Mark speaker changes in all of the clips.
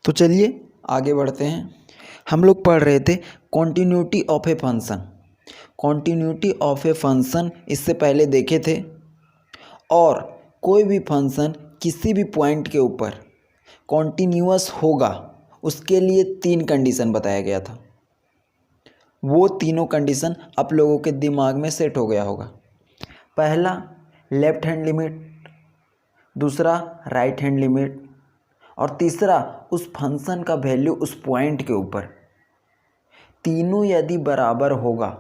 Speaker 1: तो चलिए आगे बढ़ते हैं। हम लोग पढ़ रहे थे continuity of a function. Continuity of a function इससे पहले देखे थे। और कोई भी फंक्शन किसी भी पॉइंट के ऊपर कॉन्टिन्यूअस होगा उसके लिए 3 कंडीशन बताया गया था। वो तीनों कंडीशन आप लोगों के दिमाग में सेट हो गया होगा। पहला लेफ्ट हैंड लिमिट, दूसरा राइट हैंड लिमिट और तीसरा उस फंक्शन का वैल्यू उस पॉइंट के ऊपर। तीनों यदि बराबर होगा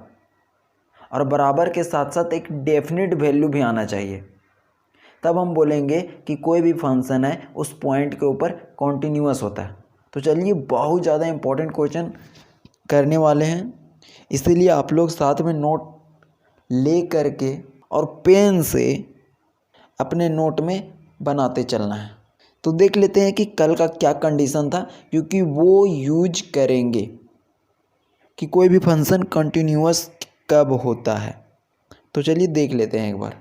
Speaker 1: और बराबर के साथ साथ एक डेफिनेट वैल्यू भी आना चाहिए, तब हम बोलेंगे कि कोई भी फंक्शन है उस पॉइंट के ऊपर कॉन्टिन्यूअस होता है। तो चलिए बहुत ज़्यादा इम्पोर्टेंट क्वेश्चन करने वाले हैं, इसीलिए आप लोग साथ में नोट ले करके और पेन से अपने नोट में बनाते चलना है। तो देख लेते हैं कि कल का क्या कंडीशन था, क्योंकि वो यूज करेंगे कि कोई भी फंक्शन कंटिन्यूअस कब होता है। तो चलिए देख लेते हैं एक बार।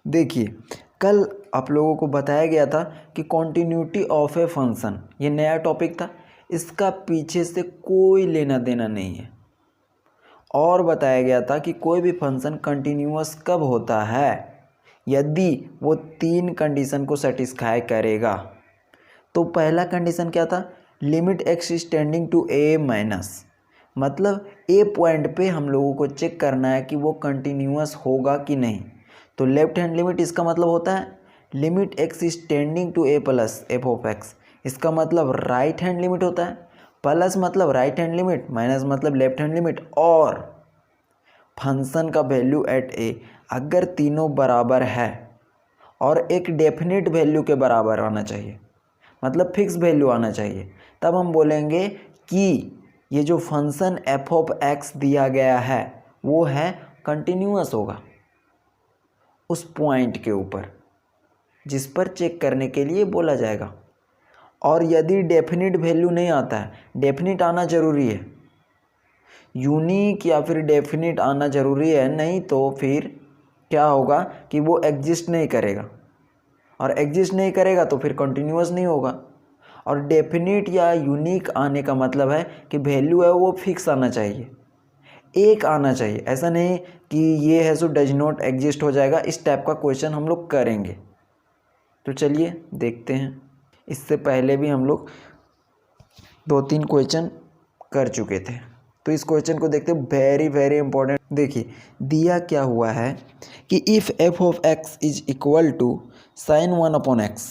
Speaker 1: देखिए कल आप लोगों को बताया गया था कि कॉन्टिन्यूटी ऑफ ए फंक्शन, ये नया टॉपिक था, इसका पीछे से कोई लेना देना नहीं है। और बताया गया था कि कोई भी फंक्शन कंटिन्यूअस कब होता है, यदि वो 3 कंडीशन को सेटिस्फाई करेगा। तो पहला कंडीशन क्या था, limit x extending to a minus, मतलब ए पॉइंट पे हम लोगों को चेक करना है कि वो कंटिन्यूअस होगा कि नहीं। तो लेफ्ट हैंड लिमिट इसका मतलब होता है limit x extending to a plus f of x, इसका मतलब राइट हैंड लिमिट होता है। प्लस मतलब राइट हैंड लिमिट, माइनस मतलब लेफ्ट हैंड लिमिट, और फंक्शन का वैल्यू एट ए अगर तीनों बराबर है और एक डेफिनेट वैल्यू के बराबर आना चाहिए, मतलब फिक्स वैल्यू आना चाहिए, तब हम बोलेंगे कि ये जो फंक्शन एफ ऑफ एक्स दिया गया है वो है कंटिन्यूअस होगा उस पॉइंट के ऊपर जिस पर चेक करने के लिए बोला जाएगा। और यदि डेफिनेट वैल्यू नहीं आता है, डेफिनेट आना ज़रूरी है, यूनिक या फिर डेफिनेट आना ज़रूरी है, नहीं तो फिर क्या होगा कि वो एग्जिस्ट नहीं करेगा, और एग्जिस्ट नहीं करेगा तो फिर कंटिन्यूअस नहीं होगा। और डेफिनेट या यूनिक आने का मतलब है कि वैल्यू है वो फिक्स आना चाहिए, एक आना चाहिए, ऐसा नहीं कि ये है सो डज नॉट एग्जिस्ट हो जाएगा। इस टाइप का क्वेश्चन हम लोग करेंगे। तो चलिए देखते हैं। इससे पहले भी हम लोग 2-3 क्वेश्चन कर चुके थे, तो इस क्वेश्चन को देखते हैं, वेरी वेरी इंपॉर्टेंट। देखिए दिया क्या हुआ है कि if f of x is equal to sine 1/x।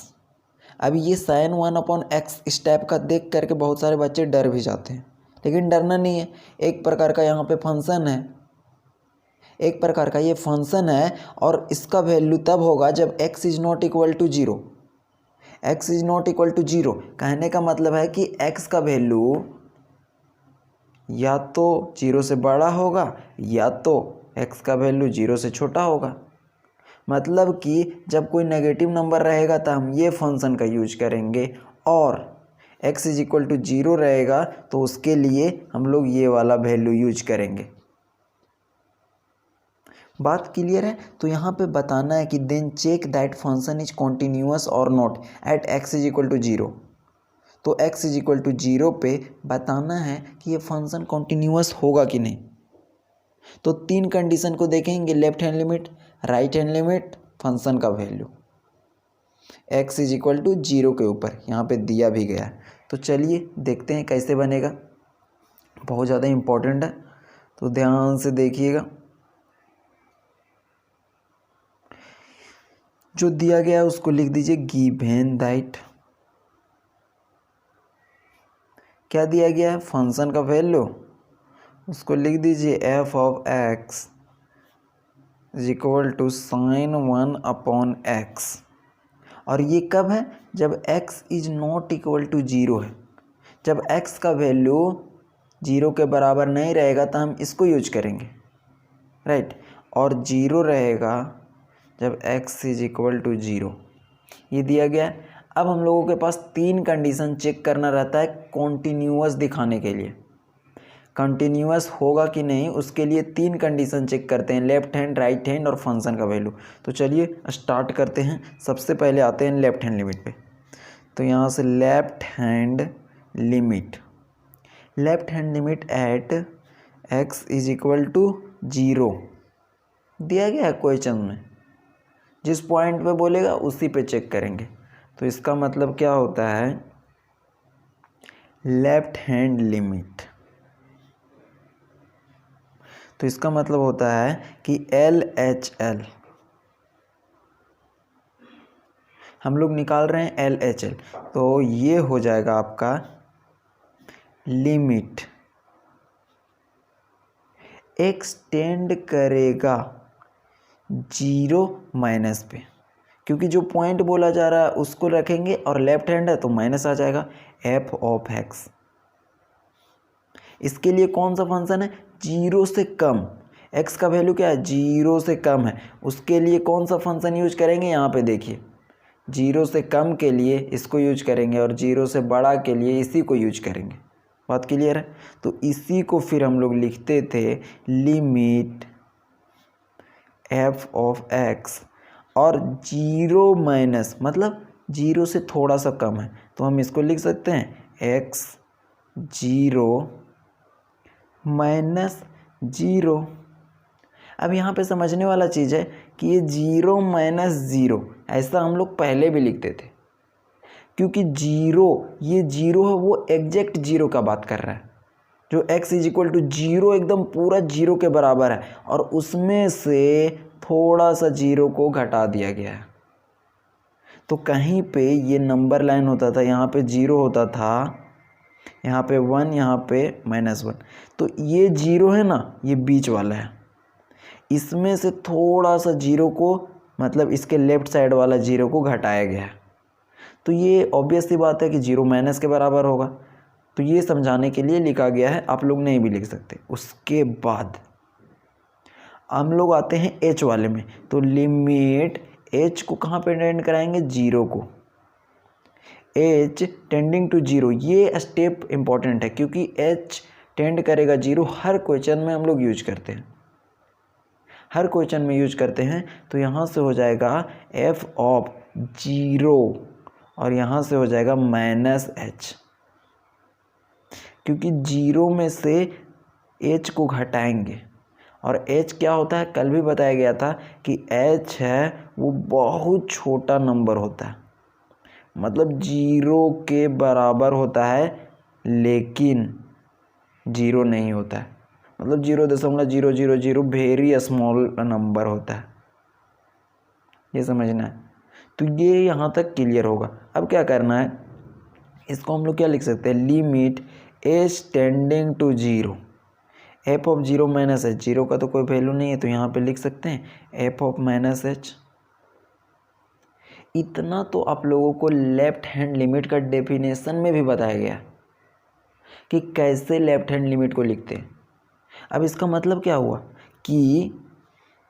Speaker 1: अभी ये साइन 1/x इस टाइप का देख करके बहुत सारे बच्चे डर भी जाते हैं, लेकिन डरना नहीं है। एक प्रकार का यहाँ पे फंक्शन है, एक प्रकार का ये फंक्शन है, और इसका वैल्यू तब होगा जब x is not equal to 0। x is not equal to 0 कहने का मतलब है कि x का वैल्यू या तो 0 से बड़ा होगा या तो x का वैल्यू 0 से छोटा होगा। मतलब कि जब कोई नेगेटिव नंबर रहेगा तो हम ये फंक्शन का यूज करेंगे, और x इज इक्वल टू 0 रहेगा तो उसके लिए हम लोग ये वाला वैल्यू यूज करेंगे। बात क्लियर है? तो यहाँ पे बताना है कि then check that function is continuous और not at x is equal to 0। तो x इज इक्वल टू 0 पे बताना है कि ये फंक्शन कॉन्टिन्यूअस होगा कि नहीं। तो 3 कंडीशन को देखेंगे, left hand limit, right hand limit, function का value x is equal to 0 के ऊपर यहाँ पे दिया भी गया है। तो चलिए देखते हैं कैसे बनेगा, बहुत ज़्यादा इम्पोर्टेंट है, तो ध्यान से देखिएगा। जो दिया गया है उसको लिख दीजिए गिवन दैट, क्या दिया गया है, फंक्शन का वैल्यू, उसको लिख दीजिए f of x is equal to sine 1/x। और ये कब है, जब x is not equal to 0 है। जब x का वैल्यू 0 के बराबर नहीं रहेगा तो हम इसको यूज करेंगे, राइट। और 0 रहेगा जब x इज इक्वल टू 0, ये दिया गया है। अब हम लोगों के पास 3 कंडीशन चेक करना रहता है कॉन्टिन्यूअस दिखाने के लिए। कंटिन्यूअस होगा कि नहीं उसके लिए 3 कंडीशन चेक करते हैं, लेफ्ट हैंड, राइट हैंड और फंक्शन का वैल्यू। तो चलिए स्टार्ट करते हैं। सबसे पहले आते हैं लेफ्ट हैंड लिमिट पे। तो यहाँ से left hand limit, left hand limit at x is equal to 0 दिया गया है क्वेश्चन में, जिस पॉइंट पे बोलेगा उसी पे चेक करेंगे। तो इसका मतलब क्या होता है, लेफ्ट हैंड लिमिट, तो इसका मतलब होता है कि LHL हम लोग निकाल रहे हैं LHL, तो ये हो जाएगा आपका लिमिट एक्सटेंड करेगा 0 माइनस पे, क्योंकि जो पॉइंट बोला जा रहा है उसको रखेंगे और लेफ्ट हैंड है तो माइनस आ जाएगा f ऑफ x। इसके लिए कौन सा फंक्शन है, 0 से कम, x का वैल्यू क्या है 0 से कम है, उसके लिए कौन सा फंक्शन यूज करेंगे, यहाँ पे देखिए 0 से कम के लिए इसको यूज करेंगे और 0 से बड़ा के लिए इसी को यूज करेंगे। बात क्लियर है। तो इसी को फिर हम लोग लिखते थे लिमिट f ऑफ x, और 0 माइनस मतलब 0 से थोड़ा सा कम है, तो हम इसको लिख सकते हैं x 0 माइनस 0। अब यहाँ पे समझने वाला चीज़ है कि ये 0 माइनस 0 ऐसा हम लोग पहले भी लिखते थे, क्योंकि 0 ये 0 है वो एग्जैक्ट 0 का बात कर रहा है, जो x इज इक्वल टू 0 एकदम पूरा 0 के बराबर है, और उसमें से थोड़ा सा 0 को घटा दिया गया है। तो कहीं पे ये नंबर लाइन होता था, यहाँ पे 0 होता था, यहाँ पे 1, यहाँ पे -1, तो ये 0 है ना, ये बीच वाला है, इसमें से थोड़ा सा 0 को मतलब इसके लेफ्ट साइड वाला 0 को घटाया गया है। तो ये ऑब्वियस सी बात है कि 0 माइनस के बराबर होगा, तो ये समझाने के लिए लिखा गया है, आप लोग नहीं भी लिख सकते। उसके बाद हम लोग आते हैं h वाले में, तो लिमिट h को कहाँ पे टेंड कराएंगे, 0 को, h टेंडिंग टू 0, ये स्टेप इम्पॉर्टेंट है क्योंकि h टेंड करेगा 0 हर क्वेश्चन में हम लोग यूज करते हैं, हर क्वेश्चन में यूज करते हैं। तो यहाँ से हो जाएगा f ऑफ 0 और यहाँ से हो जाएगा -h, क्योंकि 0 में से h को घटाएंगे, और h क्या होता है, कल भी बताया गया था कि h है वो बहुत छोटा नंबर होता है, मतलब 0 के बराबर होता है लेकिन 0 नहीं होता है, मतलब 0.000 वेरी स्मॉल नंबर होता है, ये समझना है। तो ये यहाँ तक क्लियर होगा। अब क्या करना है, इसको हम लोग क्या लिख सकते हैं, limit h tending to 0, f of 0 minus h, 0 का तो कोई वैल्यू नहीं है तो यहाँ पे लिख सकते हैं f ऑफ -h। इतना तो आप लोगों को लेफ्ट हैंड लिमिट का डेफिनेशन में भी बताया गया कि कैसे लेफ्ट हैंड लिमिट को लिखते हैं। अब इसका मतलब क्या हुआ कि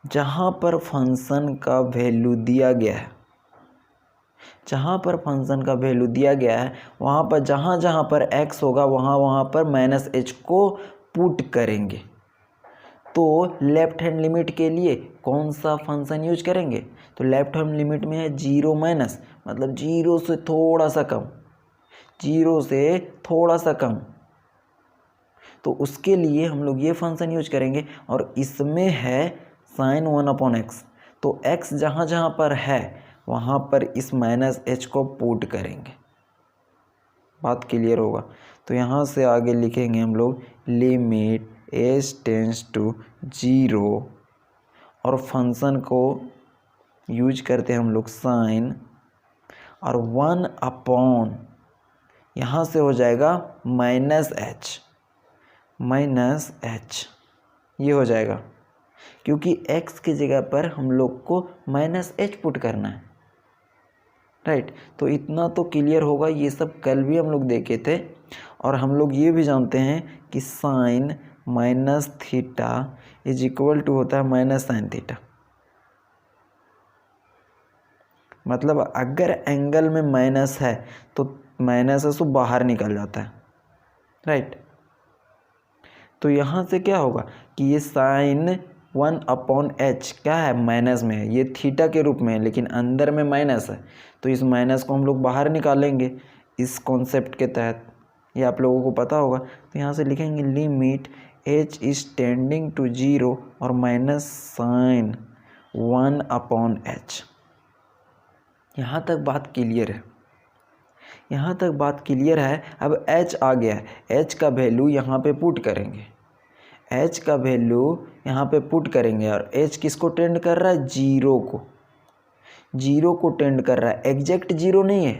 Speaker 1: जहाँ पर फंक्शन का वैल्यू दिया गया है, जहाँ पर फंक्शन का वैल्यू दिया गया है वहाँ पर जहाँ जहाँ पर x होगा वहाँ पर -h को पुट करेंगे। तो लेफ्ट हैंड लिमिट के लिए कौन सा फंक्शन यूज करेंगे, तो लेफ्ट हैंड लिमिट में है 0 माइनस मतलब 0 से थोड़ा सा कम, 0 से थोड़ा सा कम, तो उसके लिए हम लोग ये फंक्शन यूज करेंगे। और इसमें है sin 1/x, तो x जहाँ जहाँ पर है वहाँ पर इस -h को पुट करेंगे। बात क्लियर होगा। तो यहाँ से आगे लिखेंगे हम लोग लिमिट h टेंड्स टू 0 और फंक्शन को यूज करते हैं हम लोग साइन, और 1/, यहाँ से हो जाएगा -h, ये हो जाएगा क्योंकि x की जगह पर हम लोग को -h पुट करना है, राइट। तो इतना तो क्लियर होगा, ये सब कल भी हम लोग देखे थे। और हम लोग ये भी जानते हैं कि साइन -θ इज इक्वल टू होता है -sin θ, मतलब अगर एंगल में माइनस है तो माइनस है सो बाहर निकल जाता है, राइट। तो यहाँ से क्या होगा कि ये साइन 1/h क्या है, माइनस में है, ये थीटा के रूप में है लेकिन अंदर में माइनस है, तो इस माइनस को हम लोग बाहर निकालेंगे इस कॉन्सेप्ट के तहत, ये आप लोगों को पता होगा। तो यहाँ से लिखेंगे limit h is tending to 0 और माइनस साइन 1/h। यहाँ तक बात क्लियर है, यहाँ तक बात क्लियर है। अब h आ गया है, h का वैल्यू यहाँ पे पुट करेंगे, h का वैल्यू यहाँ पे पुट करेंगे और h किसको टेंड कर रहा है, जीरो को, जीरो को टेंड कर रहा है, एग्जैक्ट जीरो नहीं है,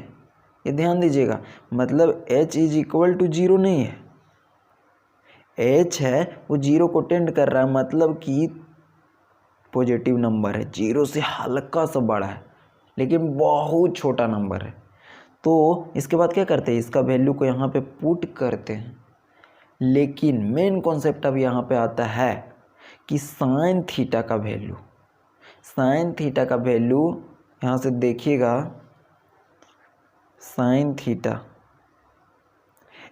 Speaker 1: ये ध्यान दीजिएगा। मतलब h is equal to zero नहीं है, h है वो जीरो को टेंड कर रहा है, मतलब कि पॉजिटिव नंबर है, जीरो से हल्का सा बड़ा है लेकिन बहुत छोटा नंबर है। तो इसके बाद क्या करते हैं, इसका वैल्यू को यहाँ पे पुट करते हैं। लेकिन मेन कॉन्सेप्ट अब यहाँ पे आता है कि साइन थीटा का वैल्यू, साइन थीटा का वैल्यू यहाँ से देखिएगा, साइन थीटा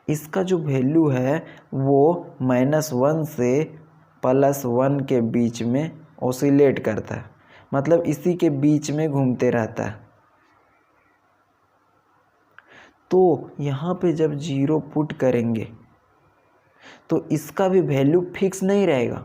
Speaker 1: इसका जो वैल्यू है वो -1 से +1 के बीच में ऑसिलेट करता है, मतलब इसी के बीच में घूमते रहता है। तो यहाँ पे जब जीरो पुट करेंगे तो इसका भी वैल्यू फिक्स नहीं रहेगा,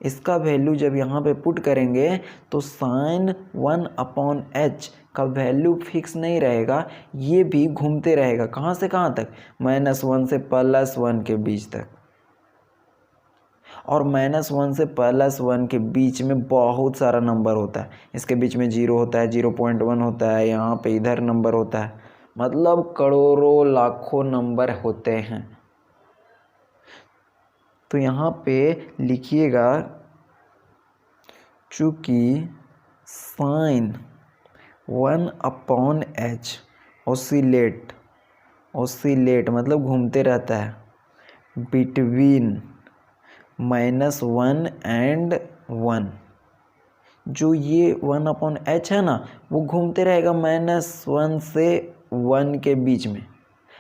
Speaker 1: इसका वैल्यू जब यहाँ पे पुट करेंगे तो साइन 1/h का वैल्यू फिक्स नहीं रहेगा, ये भी घूमते रहेगा। कहाँ से कहाँ तक, -1 से +1 के बीच तक। और -1 से +1 के बीच में बहुत सारा नंबर होता है, इसके बीच में 0 होता है, 0.1 होता है, यहाँ पे इधर नंबर होता है, मतलब करोड़ों लाखों नंबर होते हैं। तो यहाँ पे लिखिएगा, चूँकि साइन 1/h ऑसिलेट मतलब घूमते रहता है बिटवीन -1 एंड 1, जो ये 1/h है ना वो घूमते रहेगा -1 से 1 के बीच में।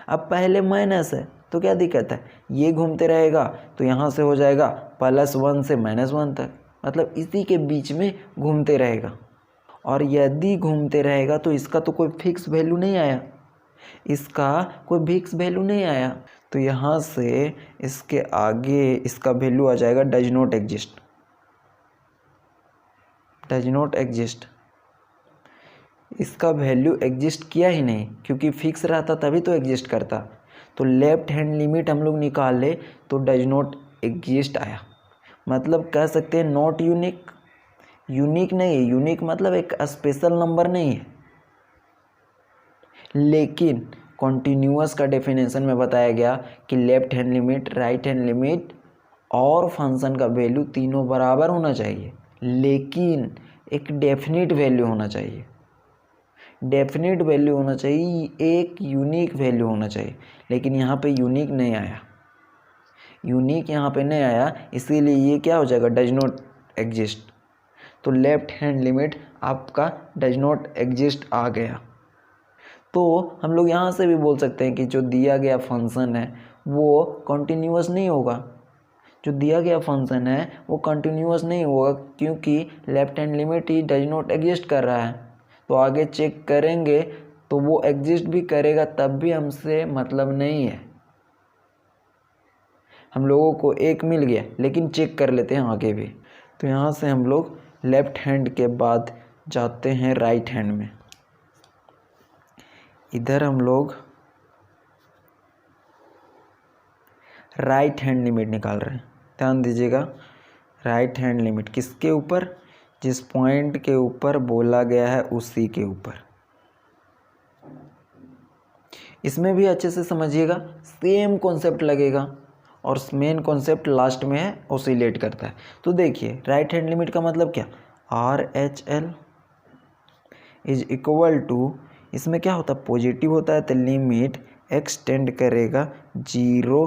Speaker 1: अब पहले माइनस है तो क्या दिक्कत है, ये घूमते रहेगा तो यहाँ से हो जाएगा +1 से -1 तक, मतलब इसी के बीच में घूमते रहेगा। और यदि घूमते रहेगा तो इसका तो कोई फिक्स वैल्यू नहीं आया, इसका कोई फिक्स वैल्यू नहीं आया, तो यहाँ से इसके आगे इसका वैल्यू आ जाएगा does not exist, does not exist. इसका वैल्यू एग्जिस्ट किया ही नहीं, क्योंकि फिक्स रहता तभी तो एग्जिस्ट करता। तो लेफ्ट हैंड लिमिट हम लोग निकाले तो डज नॉट एग्जिस्ट आया, मतलब कह सकते हैं नॉट यूनिक। यूनिक नहीं है, यूनिक मतलब एक स्पेशल नंबर नहीं है। लेकिन कॉन्टिन्यूअस का डेफिनेशन में बताया गया कि left hand limit, right hand limit और फंक्शन का वैल्यू तीनों बराबर होना चाहिए, लेकिन एक डेफिनिट वैल्यू होना चाहिए, डेफिनिट वैल्यू होना चाहिए, एक यूनिक वैल्यू होना चाहिए। लेकिन यहाँ पे यूनिक नहीं आया, यूनिक यहाँ पे नहीं आया, इसीलिए ये क्या हो जाएगा, डज नॉट एग्जिस्ट। तो लेफ्ट हैंड लिमिट आपका डज नॉट एग्जिस्ट आ गया। तो हम लोग यहाँ से भी बोल सकते हैं कि जो दिया गया फंक्शन है वो कंटिन्यूअस नहीं होगा, जो दिया गया फंक्शन है वो कंटिन्यूअस नहीं होगा, क्योंकि left hand limit he does not exist कर रहा है। तो आगे चेक करेंगे तो वो एग्जिस्ट भी करेगा, तब भी हमसे मतलब नहीं है। हम लोगों को एक मिल गया, लेकिन चेक कर लेते हैं आगे भी। तो यहाँ से हम लोग लेफ्ट हैंड के बाद जाते हैं राइट हैंड में। इधर हम लोग राइट हैंड लिमिट निकाल रहे हैं, ध्यान दीजिएगा। राइट हैंड लिमिट किसके ऊपर, जिस पॉइंट के ऊपर बोला गया है उसी के ऊपर। इसमें भी अच्छे से समझिएगा, सेम कॉन्सेप्ट लगेगा और मेन कॉन्सेप्ट लास्ट में है, ऑसिलेट करता है। तो देखिए राइट हैंड लिमिट का मतलब क्या, RHL इज इक्वल टू, इसमें क्या होता है, पॉजिटिव होता है, तो लिमिट एक्सटेंड करेगा 0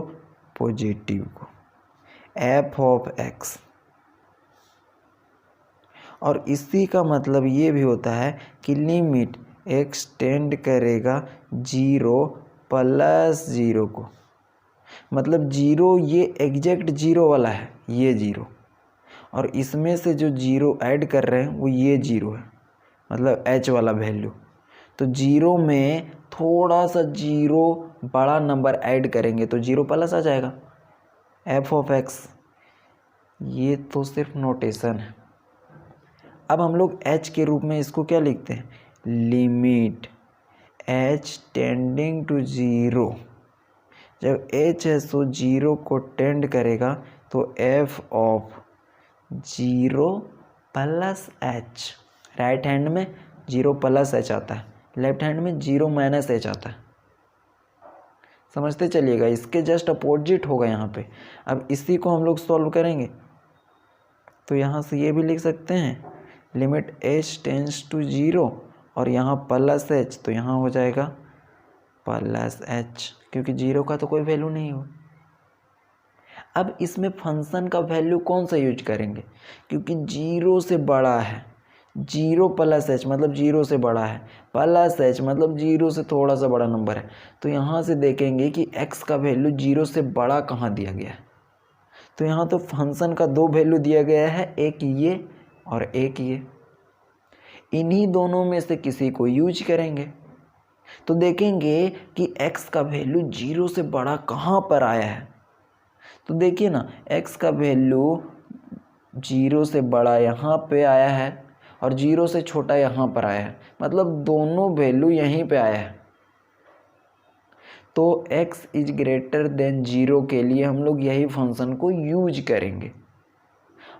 Speaker 1: पॉजिटिव को, f(x), और इसी का मतलब ये भी होता है कि लिमिट एक्सटेंड करेगा 0 + 0 को, मतलब 0 ये एग्जैक्ट 0 वाला है, ये 0, और इसमें से जो 0 ऐड कर रहे हैं वो ये 0 है, मतलब h वाला वैल्यू। तो जीरो में थोड़ा सा जीरो बड़ा नंबर ऐड करेंगे तो जीरो प्लस आ जाएगा एफ ऑफ एक्स। ये तो सिर्फ नोटेशन है। अब हम लोग h के रूप में इसको क्या लिखते हैं, limit h tending to zero. जब h है सो जीरो को टेंड करेगा तो f of zero plus h, right hand में जीरो प्लस h आता है, लेफ्ट हैंड में जीरो माइनस h आता है। समझते चलिएगा, इसके जस्ट अपोजिट होगा यहाँ पे। अब इसी को हम लोग सॉल्व करेंगे तो यहाँ से ये भी लिख सकते हैं limit h tends to zero और यहाँ प्लस h, तो यहाँ हो जाएगा प्लस h, क्योंकि जीरो का तो कोई वैल्यू नहीं हो। अब इसमें फंक्शन का वैल्यू कौन सा यूज करेंगे, क्योंकि जीरो से बड़ा है, जीरो प्लस h मतलब जीरो से बड़ा है, प्लस h मतलब जीरो से थोड़ा सा बड़ा नंबर है। तो यहाँ से देखेंगे कि x का वैल्यू जीरो से बड़ा कहाँ दिया गया है। तो यहाँ तो फंक्शन का दो वैल्यू दिया गया है, एक ये और एक ये। इन्हीं दोनों में से किसी को यूज करेंगे तो देखेंगे कि x का वैल्यू जीरो से बड़ा कहाँ पर आया है। तो देखिए ना, x का वैल्यू जीरो से बड़ा यहाँ पे आया है और जीरो से छोटा यहाँ पर आया है, मतलब दोनों वैल्यू यहीं पे आया है। तो x is greater than zero के लिए हम लोग यही फंक्शन को यूज करेंगे।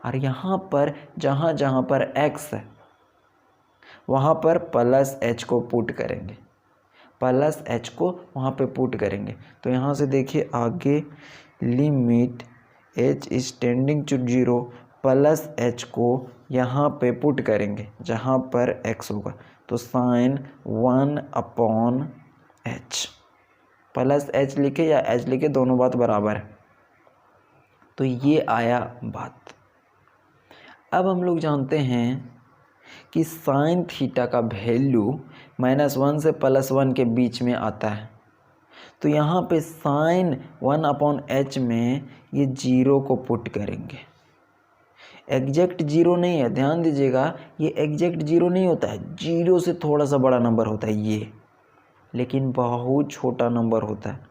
Speaker 1: और यहाँ पर जहाँ जहाँ पर x है वहाँ पर प्लस h को पुट करेंगे, प्लस h को वहाँ पे पुट करेंगे। तो यहाँ से देखिए आगे limit h is tending to zero plus h को यहाँ पे पुट करेंगे जहाँ पर x होगा, तो साइन 1/h, प्लस h लिखे या h लिखे दोनों बात बराबर है। तो ये आया बात। अब हम लोग जानते हैं कि साइन थीटा का वैल्यू -1 से +1 के बीच में आता है। तो यहाँ पे साइन 1/h में ये जीरो को पुट करेंगे। एग्जैक्ट जीरो नहीं है, ध्यान दीजिएगा, ये एग्जैक्ट जीरो नहीं होता है, जीरो से थोड़ा सा बड़ा नंबर होता है ये, लेकिन बहुत छोटा नंबर होता है।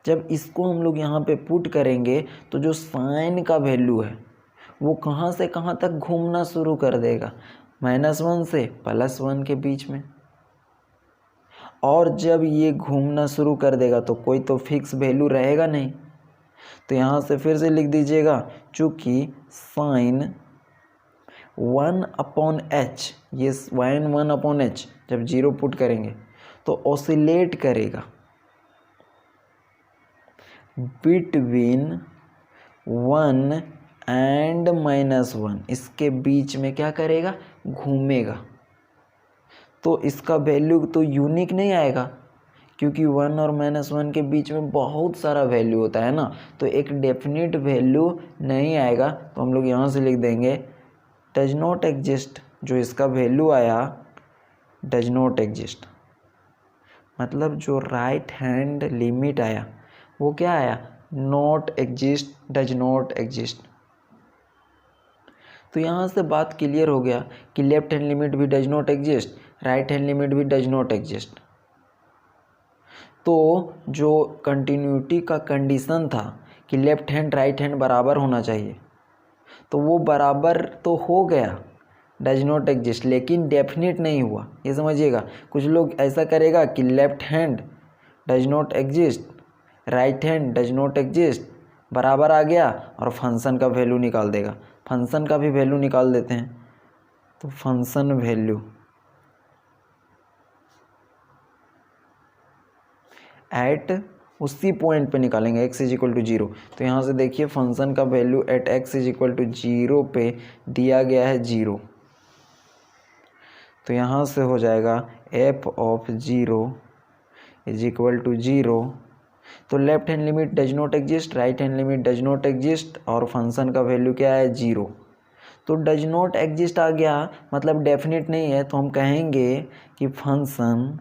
Speaker 1: जब इसको हम लोग यहाँ पे पुट करेंगे तो जो साइन का वैल्यू है वो कहाँ से कहाँ तक घूमना शुरू कर देगा, -1 से +1 के बीच में। और जब ये घूमना शुरू कर देगा तो कोई तो फिक्स वैल्यू रहेगा नहीं। तो यहाँ से फिर से लिख दीजिएगा, चूँकि साइन 1/h, ये साइन 1/h जब जीरो पुट करेंगे तो ऑसिलेट करेगा बिटवीन 1 एंड -1, इसके बीच में क्या करेगा, घूमेगा। तो इसका वैल्यू तो यूनिक नहीं आएगा, क्योंकि 1 और -1 के बीच में बहुत सारा वैल्यू होता है ना, तो एक डेफिनेट वैल्यू नहीं आएगा। तो हम लोग यहाँ से लिख देंगे डज नॉट एग्जिस्ट, जो इसका वैल्यू आया डज नॉट एग्जिस्ट, मतलब जो राइट हैंड लिमिट आया वो क्या आया, not exist, does not exist. तो यहाँ से बात क्लियर हो गया कि लेफ्ट हैंड लिमिट भी does not exist, right hand limit भी डज नॉट एग्जिस्ट। तो जो कंटिन्यूटी का कंडीशन था कि लेफ्ट हैंड राइट हैंड बराबर होना चाहिए, तो वो बराबर तो हो गया, डज नॉट एग्जिस्ट, लेकिन डेफिनेट नहीं हुआ। ये समझिएगा, कुछ लोग ऐसा करेगा कि left hand does not exist, right hand does not exist, बराबर आ गया और फंक्शन का वैल्यू निकाल देगा। फंक्शन का भी वैल्यू निकाल देते हैं, तो फंक्शन वैल्यू एट उसी पॉइंट पे निकालेंगे x इज इक्वल टू 0। तो यहाँ से देखिए फंक्शन का value at x is equal to 0 पे दिया गया है 0। तो यहाँ से हो जाएगा f of 0 is equal to 0। तो left hand limit does not exist, right hand limit does not exist और फंक्शन का वैल्यू क्या है 0। तो डज नॉट एग्जिस्ट आ गया, मतलब डेफिनेट नहीं है, तो हम कहेंगे कि function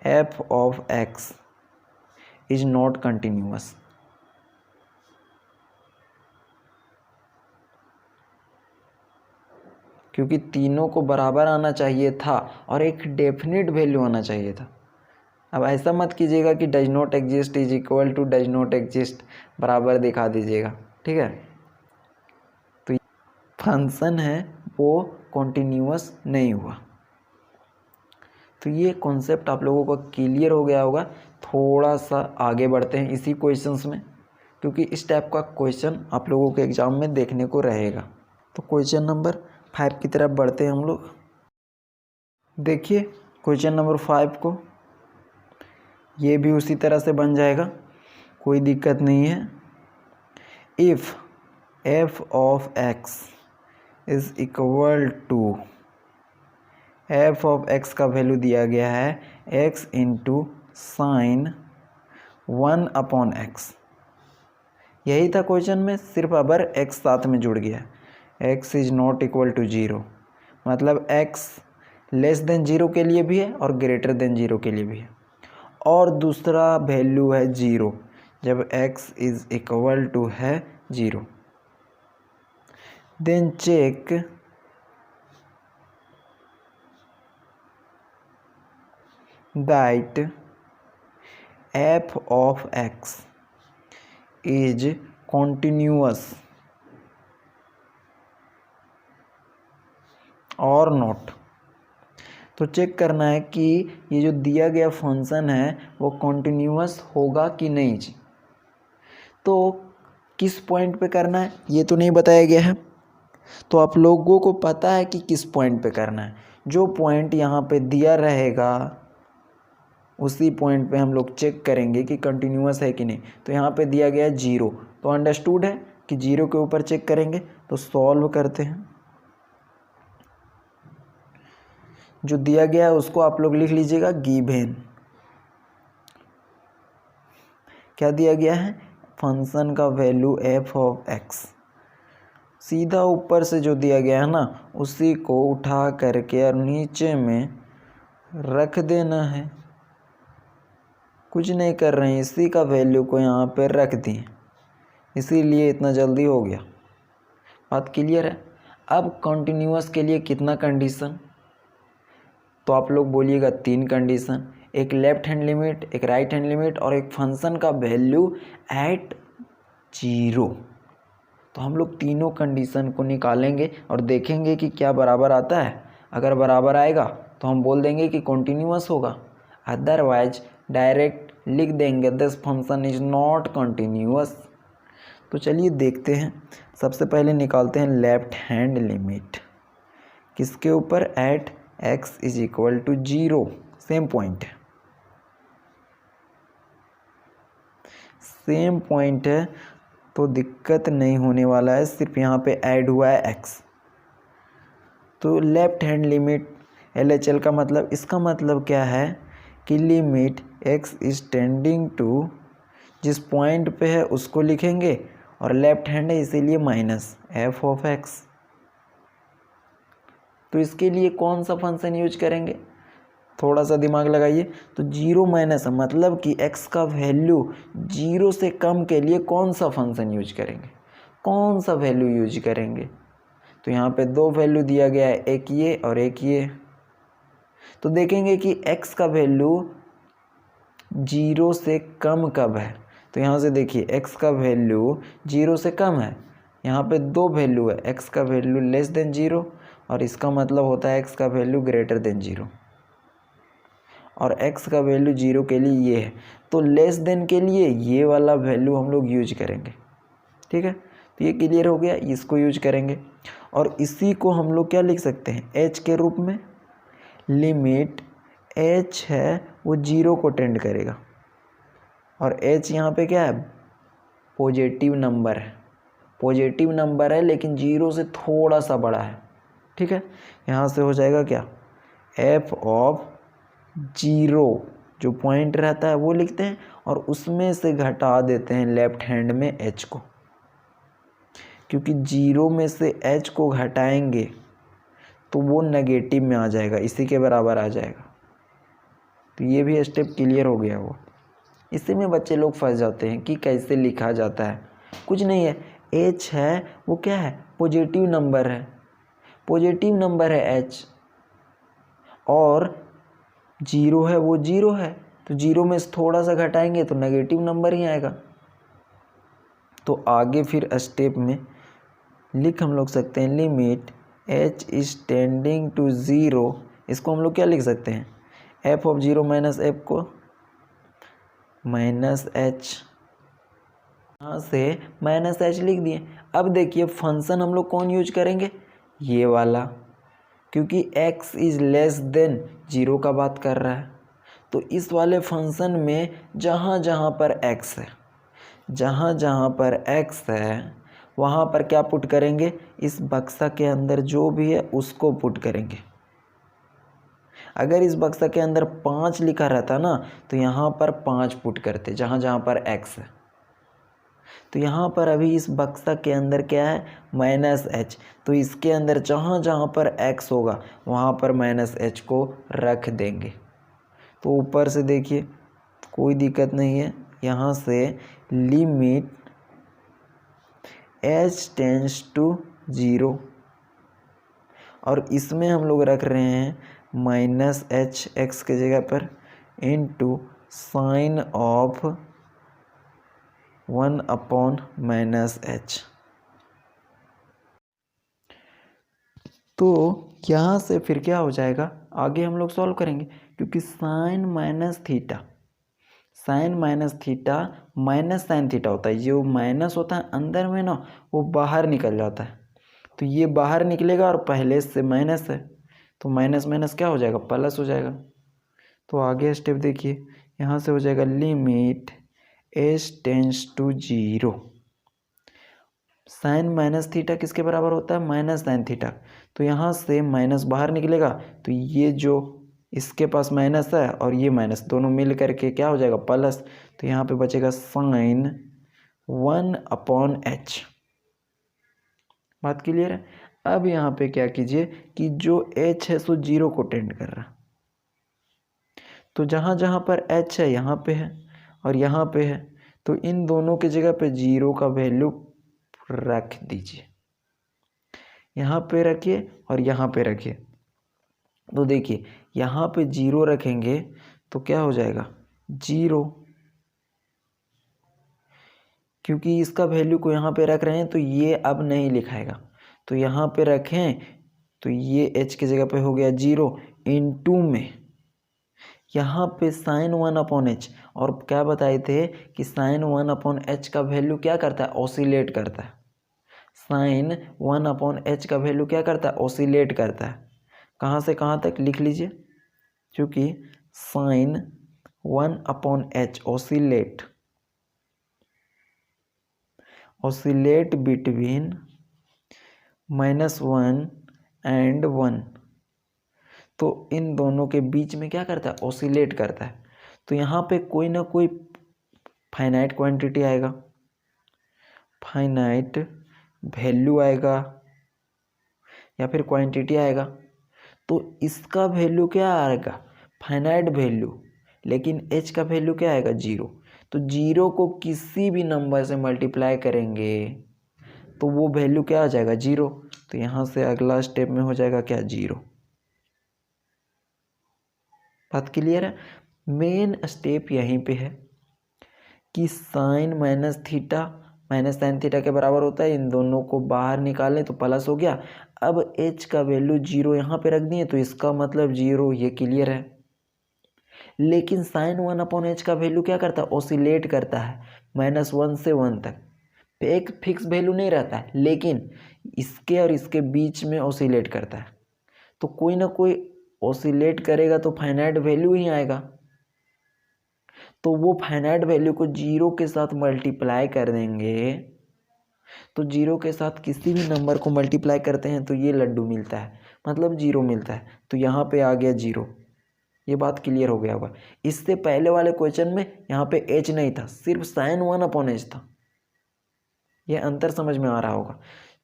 Speaker 1: f of x is not continuous. क्योंकि तीनों को बराबर आना चाहिए था और एक डेफिनेट वैल्यू आना चाहिए था। अब ऐसा मत कीजिएगा कि does not exist is equal to does not exist बराबर दिखा दीजिएगा, ठीक है। तो फंक्शन है वो कॉन्टिन्यूअस नहीं हुआ। तो ये कॉन्सेप्ट आप लोगों को क्लियर हो गया होगा। थोड़ा सा आगे बढ़ते हैं इसी क्वेश्चंस में, क्योंकि इस टाइप का क्वेश्चन आप लोगों के एग्ज़ाम में देखने को रहेगा। तो क्वेश्चन नंबर 5 की तरफ बढ़ते हैं हम लोग। देखिए क्वेश्चन नंबर 5 को, ये भी उसी तरह से बन जाएगा, कोई दिक्कत नहीं है। If f of x is equal to, f of x का वैल्यू दिया गया है x इंटू साइन 1/x। यही था क्वेश्चन में, सिर्फ अबर x साथ में जुड़ गया। x is not equal to 0, मतलब x लेस देन 0 के लिए भी है और ग्रेटर देन 0 के लिए भी है। और दूसरा वैल्यू है 0, जब x इज़ इक्वल टू है 0। Then check that f of x is continuous और नॉट। तो चेक करना है कि ये जो दिया गया फंक्शन है वो कॉन्टिन्यूअस होगा कि नहीं जी। तो किस पॉइंट पे करना है ये तो नहीं बताया गया है, तो आप लोगों को पता है कि किस पॉइंट पे करना है। जो पॉइंट यहाँ पे दिया रहेगा उसी पॉइंट पे हम लोग चेक करेंगे कि कंटिन्यूअस है कि नहीं। तो यहाँ पे दिया गया 0, तो अंडरस्टूड है कि 0 के ऊपर चेक करेंगे। तो सॉल्व करते हैं, जो दिया गया है उसको आप लोग लिख लीजिएगा गिवन। क्या दिया गया है, फंक्शन का वैल्यू f ऑफ x, सीधा ऊपर से जो दिया गया है ना उसी को उठा करके और नीचे में रख देना है। कुछ नहीं कर रहे हैं, इसी का वैल्यू को यहाँ पे रख दिए, इसीलिए इतना जल्दी हो गया। बात क्लियर है। अब कंटिन्यूअस के लिए कितना कंडीशन, तो आप लोग बोलिएगा 3 कंडीशन, एक लेफ्ट हैंड लिमिट, एक राइट हैंड लिमिट और एक फंक्शन का वैल्यू एट 0। तो हम लोग तीनों कंडीशन को निकालेंगे और देखेंगे कि क्या बराबर आता है। अगर बराबर आएगा तो हम बोल देंगे कि कॉन्टिन्यूअस होगा, अदरवाइज डायरेक्ट लिख देंगे this function is not continuous. तो चलिए देखते हैं। सबसे पहले निकालते हैं लेफ्ट हैंड लिमिट, किसके ऊपर, at x is equal to 0, same point है, सेम पॉइंट है तो दिक्कत नहीं होने वाला है, सिर्फ यहाँ पे ऐड हुआ है x। तो लेफ्ट हैंड लिमिट LHL का मतलब, इसका मतलब क्या है कि limit x is tending to, जिस पॉइंट पे है उसको लिखेंगे और लेफ्ट हैंड है इसीलिए माइनस f ऑफ x। तो इसके लिए कौन सा फंक्शन यूज करेंगे, थोड़ा सा दिमाग लगाइए। तो 0 माइनस मतलब कि x का वैल्यू 0 से कम के लिए कौन सा फंक्शन यूज करेंगे, कौन सा वैल्यू यूज करेंगे। तो यहाँ पे 2 वैल्यू दिया गया है, एक ये और एक ये। तो देखेंगे कि x का वैल्यू 0 से कम कब है। तो यहाँ से देखिए x का वैल्यू 0 से कम है, यहाँ पे 2 वैल्यू है, x का वैल्यू लेस देन 0 और इसका मतलब होता है x का वैल्यू ग्रेटर देन 0, और x का वैल्यू 0 के लिए ये है। तो लेस देन के लिए ये वाला वैल्यू हम लोग यूज करेंगे, ठीक है। तो ये क्लियर हो गया, इसको यूज करेंगे। और इसी को हम लोग क्या लिख सकते हैं, h के रूप में। लिमिट h है वो 0 को टेंड करेगा और h यहाँ पे क्या है, पॉजिटिव नंबर है, पॉजिटिव नंबर है लेकिन 0 से थोड़ा सा बड़ा है, ठीक है। यहाँ से हो जाएगा क्या, f ऑफ 0 जो पॉइंट रहता है वो लिखते हैं और उसमें से घटा देते हैं लेफ्ट हैंड में h को, क्योंकि 0 में से h को घटाएंगे तो वो नेगेटिव में आ जाएगा, इसी के बराबर आ जाएगा। तो ये भी स्टेप क्लियर हो गया। वो इसी में बच्चे लोग फंस जाते हैं कि कैसे लिखा जाता है। कुछ नहीं है, h है वो क्या है, पॉजिटिव नंबर है, पॉजिटिव नंबर है h और 0 है वो 0 है, तो 0 में से थोड़ा सा घटाएंगे तो नेगेटिव नंबर ही आएगा। तो आगे फिर स्टेप में लिख हम लोग सकते हैं limit h is tending to 0। इसको हम लोग क्या लिख सकते हैं, f ऑफ 0 माइनस f को माइनस h, यहाँ से माइनस h लिख दिए। अब देखिए फंक्शन हम लोग कौन यूज करेंगे, ये वाला, क्योंकि x इज लेस देन 0 का बात कर रहा है। तो इस वाले फंक्शन में जहाँ जहाँ पर x है, जहाँ जहाँ पर x है वहाँ पर क्या पुट करेंगे, इस बक्सा के अंदर जो भी है उसको पुट करेंगे। अगर इस बक्सा के अंदर 5 लिखा रहता ना तो यहाँ पर 5 पुट करते जहाँ जहाँ पर x है। तो यहाँ पर अभी इस बक्सा के अंदर क्या है, माइनस h, तो इसके अंदर जहाँ जहाँ पर x होगा वहाँ पर माइनस h को रख देंगे। तो ऊपर से देखिए कोई दिक्कत नहीं है, यहाँ से लिमिट h टेंड्स टू 0 और इसमें हम लोग रख रहे हैं माइनस h x के जगह पर into sine of 1 upon minus h। तो यहाँ से फिर क्या हो जाएगा, आगे हम लोग सॉल्व करेंगे, क्योंकि sine minus theta minus sine theta होता है। जो माइनस होता है अंदर में ना वो बाहर निकल जाता है, तो ये बाहर निकलेगा और पहले से माइनस है तो माइनस माइनस क्या हो जाएगा, प्लस हो जाएगा। तो आगे स्टेप देखिए, यहाँ से हो जाएगा limit h tends to 0। Sine minus theta किसके बराबर होता है, माइनस साइन थीटा। तो यहाँ से माइनस बाहर निकलेगा तो ये जो इसके पास माइनस है और ये माइनस दोनों मिल करके क्या हो जाएगा, प्लस। तो यहाँ पे बचेगा साइन 1 अपॉन h। बात क्लियर है। अब यहाँ पे क्या कीजिए कि जो h है सो 0 को टेंड कर रहा, तो जहाँ जहाँ पर h है यहाँ पे है और यहाँ पे है, तो इन दोनों की जगह पे 0 का वैल्यू रख दीजिए, यहाँ पे रखिए और यहाँ पे रखिए। तो देखिए यहाँ पे 0 रखेंगे तो क्या हो जाएगा 0, क्योंकि इसका वैल्यू को यहाँ पे रख रहे हैं तो ये अब नहीं लिखाएगा। तो यहाँ पे रखें तो ये h की जगह पे हो गया 0 इनटू में यहाँ पे साइन 1 अपॉन एच। और क्या बताए थे कि साइन 1 अपॉन एच का वैल्यू क्या करता है, ऑसिलेट करता है। साइन 1 अपॉन एच का वैल्यू क्या करता है, ऑसिलेट करता है। कहाँ से कहाँ तक लिख लीजिए, क्योंकि sine 1 upon h oscillate between -1 and 1। तो इन दोनों के बीच में क्या करता है, ऑसिलेट करता है। तो यहाँ पे कोई ना कोई फाइनाइट क्वांटिटी आएगा, फाइनाइट वैल्यू आएगा या फिर क्वांटिटी आएगा। तो इसका वैल्यू क्या आएगा, फाइनाइट वैल्यू, लेकिन h का वैल्यू क्या आएगा 0। तो 0 को किसी भी नंबर से मल्टीप्लाई करेंगे तो वो वैल्यू क्या आ जाएगा 0। तो यहाँ से अगला स्टेप में हो जाएगा क्या 0। बात क्लियर है। मेन स्टेप यहीं पे है कि sine minus theta minus sine theta के बराबर होता है, इन दोनों को बाहर निकालें तो प्लस हो गया। अब h का वैल्यू 0 यहाँ पे रख दिए तो इसका मतलब 0, ये क्लियर है। लेकिन साइन 1 अपॉन एच का वैल्यू क्या करता है, ऑसिलेट करता है -1 से 1 तक। एक फिक्स वैल्यू नहीं रहता है, लेकिन इसके और इसके बीच में ऑसिलेट करता है। तो कोई ना कोई ऑसिलेट करेगा तो फाइनाइट वैल्यू ही आएगा। तो वो फाइनाइट वैल्यू को 0 के साथ मल्टीप्लाई कर देंगे, तो 0 के साथ किसी भी नंबर को मल्टीप्लाई करते हैं तो ये लड्डू मिलता है, मतलब 0 मिलता है। तो यहाँ पे आ गया 0। ये बात क्लियर हो गया होगा। इससे पहले वाले क्वेश्चन में यहाँ पे h नहीं था, सिर्फ साइन 1 अपॉन एच था। ये अंतर समझ में आ रहा होगा।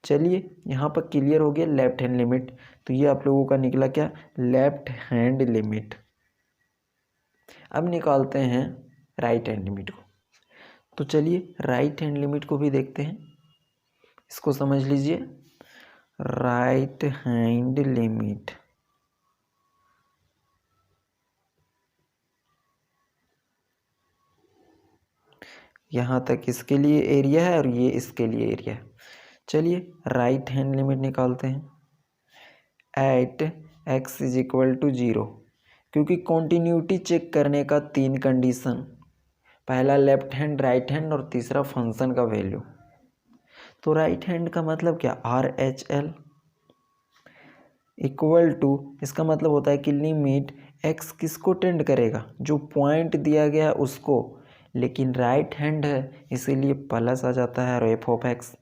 Speaker 1: चलिए यहाँ पर क्लियर हो गया लेफ्ट हैंड लिमिट। तो ये आप लोगों का निकला क्या, लेफ्ट हैंड लिमिट। अब निकालते हैं राइट हैंड लिमिट को। तो चलिए राइट हैंड लिमिट को भी देखते हैं, इसको समझ लीजिए। राइट हैंड लिमिट यहाँ तक इसके लिए एरिया है और ये इसके लिए एरिया है। चलिए राइट हैंड लिमिट निकालते हैं at x is equal to 0, क्योंकि कॉन्टीन्यूटी चेक करने का 3 कंडीशन, पहला लेफ्ट हैंड, राइट हैंड और तीसरा फंक्शन का वैल्यू। तो राइट हैंड का मतलब क्या, RHL इक्वल टू, इसका मतलब होता है कि लिमिट x किसको टेंड करेगा, जो पॉइंट दिया गया है उसको, लेकिन राइट हैंड है इसीलिए प्लस आ जाता है और एफ ऑफ एक्स।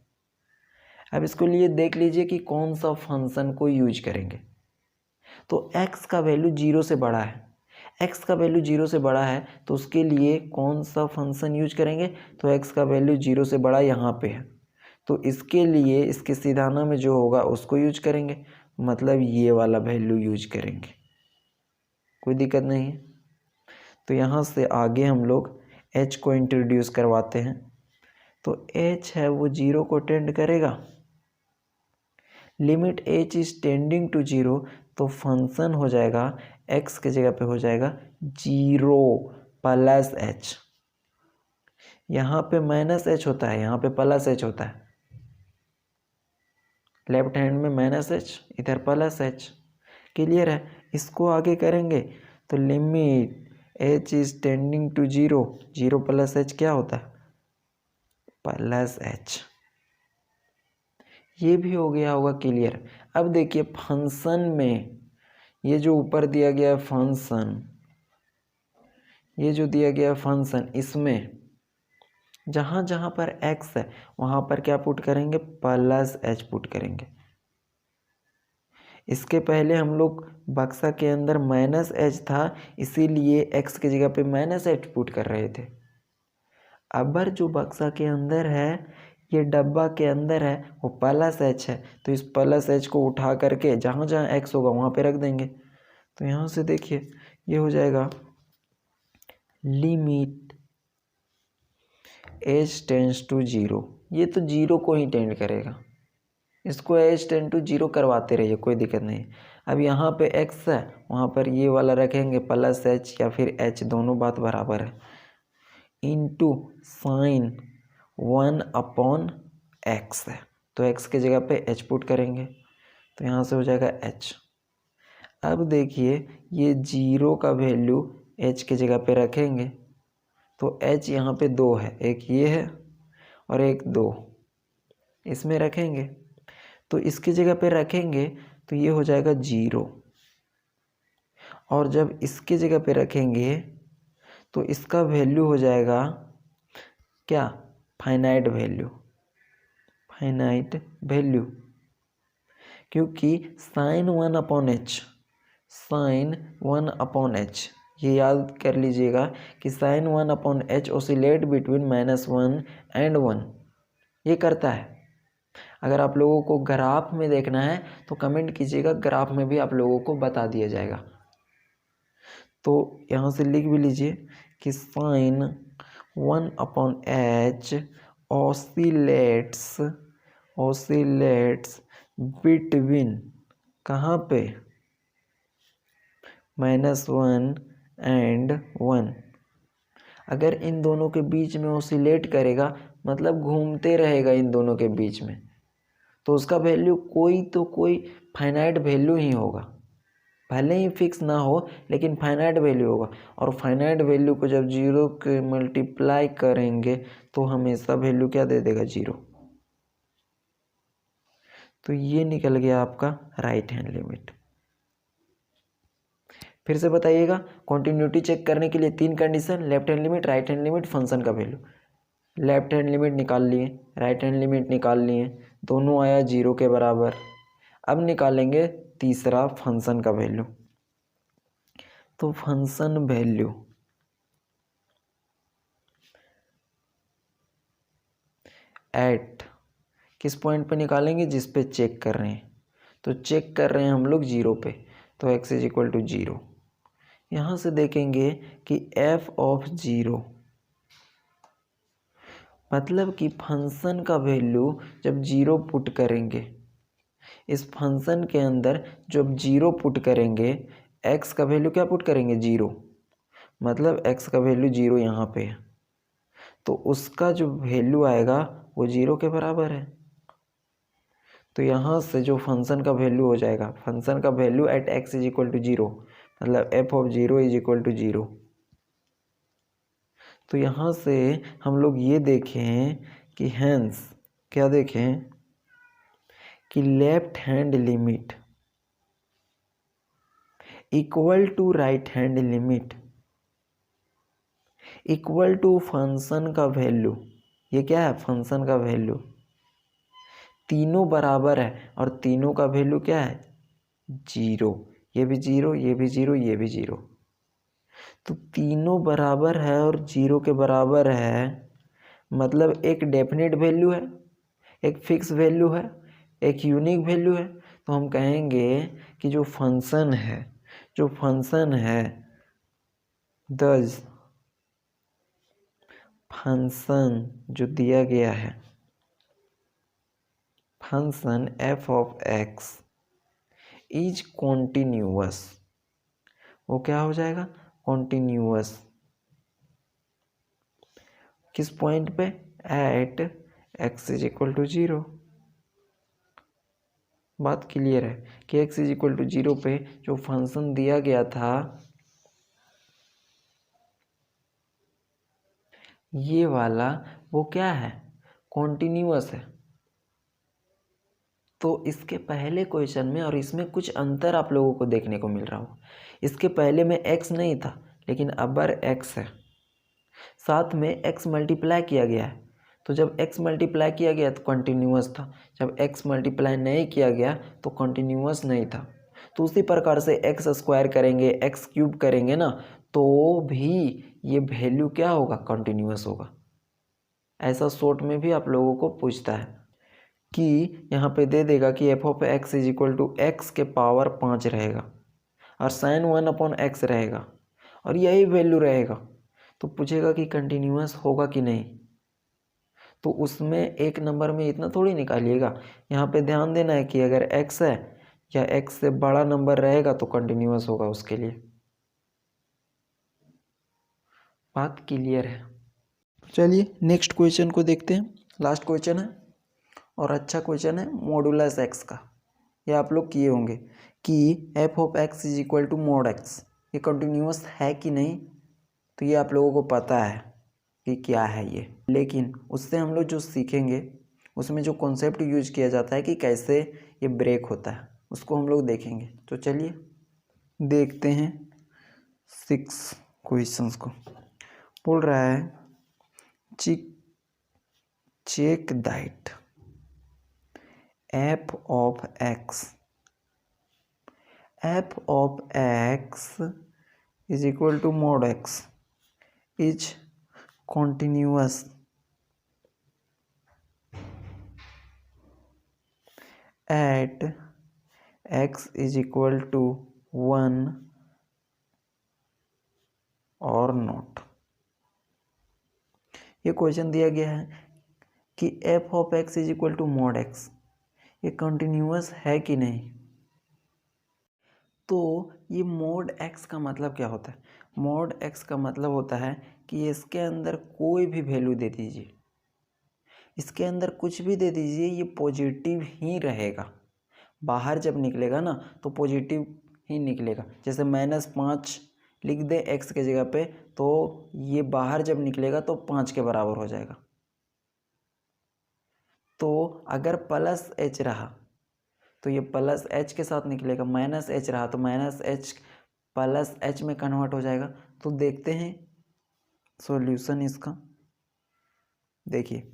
Speaker 1: अब इसको लिए देख लीजिए कि कौन सा फंक्शन को यूज करेंगे। तो x का वैल्यू 0 से बड़ा है, x का वैल्यू 0 से बड़ा है तो उसके लिए कौन सा फंक्शन यूज करेंगे, तो x का वैल्यू 0 से बड़ा यहाँ पे है तो इसके लिए इसके सीधाना में जो होगा उसको यूज करेंगे, मतलब ये वाला वैल्यू यूज करेंगे, कोई दिक्कत नहीं है। तो यहाँ से आगे हम लोग h को इंट्रोड्यूस करवाते हैं। तो h है वो 0 को टेंड करेगा, limit h is tending to 0, तो फंक्शन हो जाएगा x के जगह पे हो जाएगा 0 प्लस h। यहाँ पे माइनस h होता है, यहाँ पे प्लस h होता है, लेफ्ट हैंड में माइनस h, इधर प्लस h। क्लियर है। इसको आगे करेंगे तो limit h is tending to 0, 0 plus h क्या होता है, प्लस h। ये भी हो गया होगा क्लियर। अब देखिए फंक्शन में ये जो ऊपर दिया गया फंक्शन, ये जो दिया गया फंक्शन, इसमें जहाँ जहाँ पर x है वहाँ पर क्या पुट करेंगे, प्लस h पुट करेंगे। इसके पहले हम लोग बक्सा के अंदर माइनस h था इसीलिए x की जगह पे माइनस h पुट कर रहे थे। अब जो बक्सा के अंदर है, ये डब्बा के अंदर है, वो प्लस h है, तो इस प्लस h को उठा करके जहाँ जहाँ x होगा वहाँ पे रख देंगे। तो यहाँ से देखिए ये हो जाएगा लिमिट h टेंड्स टू 0, ये तो 0 को ही टेंड करेगा, इसको h टेंड टू 0 करवाते रहिए, कोई दिक्कत नहीं। अब यहाँ पे x है, वहाँ पर ये वाला रखेंगे प्लस h या फिर h, दोनों बात बराबर है, इंटू साइन 1/x है, तो x की जगह पे h पुट करेंगे, तो यहाँ से हो जाएगा h। अब देखिए ये 0 का वैल्यू h की जगह पे रखेंगे तो h यहाँ पे 2 है, एक ये है और एक 2, इसमें रखेंगे तो इसकी जगह पे रखेंगे तो ये हो जाएगा 0, और जब इसकी जगह पे रखेंगे तो इसका वैल्यू हो जाएगा क्या, फाइनाइट वैल्यू, फाइनाइट वैल्यू, क्योंकि साइन 1/h, साइन 1/h, ये याद कर लीजिएगा कि sign 1/h oscillate between -1 and 1, ये करता है। अगर आप लोगों को ग्राफ में देखना है तो कमेंट कीजिएगा, ग्राफ में भी आप लोगों को बता दिया जाएगा। तो यहाँ से लिख भी लीजिए कि साइन 1/h ऑसिलेट्स बिटवीन, कहाँ पे, -1 एंड 1। अगर इन दोनों के बीच में ऑसिलेट करेगा मतलब घूमते रहेगा इन दोनों के बीच में, तो उसका वैल्यू कोई तो कोई फाइनाइट वैल्यू ही होगा, भले ही फिक्स ना हो लेकिन फाइनाइट वैल्यू होगा। और फाइनाइट वैल्यू को जब 0 के मल्टीप्लाई करेंगे तो हमेशा वैल्यू क्या दे देगा, 0। तो ये निकल गया आपका राइट हैंड लिमिट। फिर से बताइएगा, कॉन्टिन्यूटी चेक करने के लिए 3 condition, left hand limit, right hand limit, function का वैल्यू। लेफ्ट हैंड लिमिट निकाल लिए, राइट हैंड लिमिट निकाल लिए, दोनों आया 0 के बराबर। अब निकालेंगे तीसरा फंक्शन का वैल्यू। तो फंक्शन वैल्यू एट किस पॉइंट पे निकालेंगे, जिस पे चेक कर रहे हैं, तो चेक कर रहे हैं हम लोग 0 पे, तो x इज इक्वल टू 0। यहाँ से देखेंगे कि f ऑफ 0 मतलब कि फंक्शन का वैल्यू जब 0 पुट करेंगे इस फंक्शन के अंदर जब जीरो पुट करेंगे, एक्स का वैल्यू क्या पुट करेंगे, जीरो, मतलब एक्स का वैल्यू जीरो यहाँ पे है, तो उसका जो वैल्यू आएगा वो जीरो के बराबर है। तो यहाँ से जो फंक्शन का वैल्यू हो जाएगा, फंक्शन का value at x is equal to zero, मतलब f of zero is equal to zero. तो यहाँ से हम लोग ये देखें कि हैंस क्या देखें कि left hand limit equal to right hand limit equal to function का वैल्यू। ये क्या है, फंक्शन का वैल्यू, तीनों बराबर है और तीनों का वैल्यू क्या है, जीरो। ये भी जीरो, ये भी जीरो, ये भी जीरो, तो तीनों बराबर है और जीरो के बराबर है, मतलब एक डेफिनेट वैल्यू है, एक फिक्स वैल्यू है, एक यूनिक वैल्यू है। तो हम कहेंगे कि जो फंक्शन है दस फंक्शन जो दिया गया है, function f of x is continuous, वो क्या हो जाएगा, कॉन्टिन्यूअस। किस पॉइंट पे, at x is equal to zero. बात क्लियर है कि x is equal to zero पे जो फंक्शन दिया गया था ये वाला, वो क्या है, कॉन्टिन्यूअस है। तो इसके पहले क्वेश्चन में और इसमें कुछ अंतर आप लोगों को देखने को मिल रहा हो। इसके पहले में x नहीं था लेकिन अबर x है, साथ में x मल्टीप्लाई किया गया है। तो जब x मल्टीप्लाई किया गया तो कंटिन्यूअस था, जब x मल्टीप्लाई नहीं किया गया तो कंटिन्यूअस नहीं था। तो उसी प्रकार से एक्स स्क्वायर करेंगे, एक्स क्यूब करेंगे ना, तो भी ये वैल्यू क्या होगा, कंटिन्यूअस होगा। ऐसा शॉर्ट में भी आप लोगों को पूछता है कि यहाँ पे दे देगा कि f of x is equal to x के पावर 5 रहेगा और साइन 1/x रहेगा और यही वैल्यू रहेगा। तो पूछेगा कि कंटिन्यूअस होगा कि नहीं, तो उसमें एक नंबर में इतना थोड़ी निकालिएगा। यहाँ पे ध्यान देना है कि अगर x है या x से बड़ा नंबर रहेगा तो कंटिन्यूअस होगा उसके लिए। बात क्लियर है। चलिए नेक्स्ट क्वेश्चन को देखते हैं, लास्ट क्वेश्चन है और अच्छा क्वेश्चन है मॉडुलस एक्स का। ये आप लोग किए होंगे कि f of x is equal to mod x, ये कंटिन्यूअस है कि नहीं, तो ये आप लोगों को पता है कि क्या है ये, लेकिन उससे हम लोग जो सीखेंगे उसमें जो कॉन्सेप्ट यूज किया जाता है कि कैसे ये ब्रेक होता है उसको हम लोग देखेंगे। तो चलिए देखते हैं 6 क्वेश्चंस को। बोल रहा है check that f of x is equal to mod x is continuous at x is equal to 1 or not। ये क्वेश्चन दिया गया है कि f of x is equal to mod x, ये कंटिन्यूअस है कि नहीं। तो ये मोड x का मतलब क्या होता है, मोड x का मतलब होता है कि इसके अंदर कोई भी वैल्यू दे दीजिए, इसके अंदर कुछ भी दे दीजिए, ये पॉजिटिव ही रहेगा। बाहर जब निकलेगा ना तो पॉजिटिव ही निकलेगा। जैसे -5 लिख दे x के जगह पे, तो ये बाहर जब निकलेगा तो 5 के बराबर हो जाएगा। तो अगर प्लस h रहा तो ये प्लस h के साथ निकलेगा, -h रहा तो -h प्लस h में कन्वर्ट हो जाएगा। तो देखते हैं सॉल्यूशन इसका। देखिए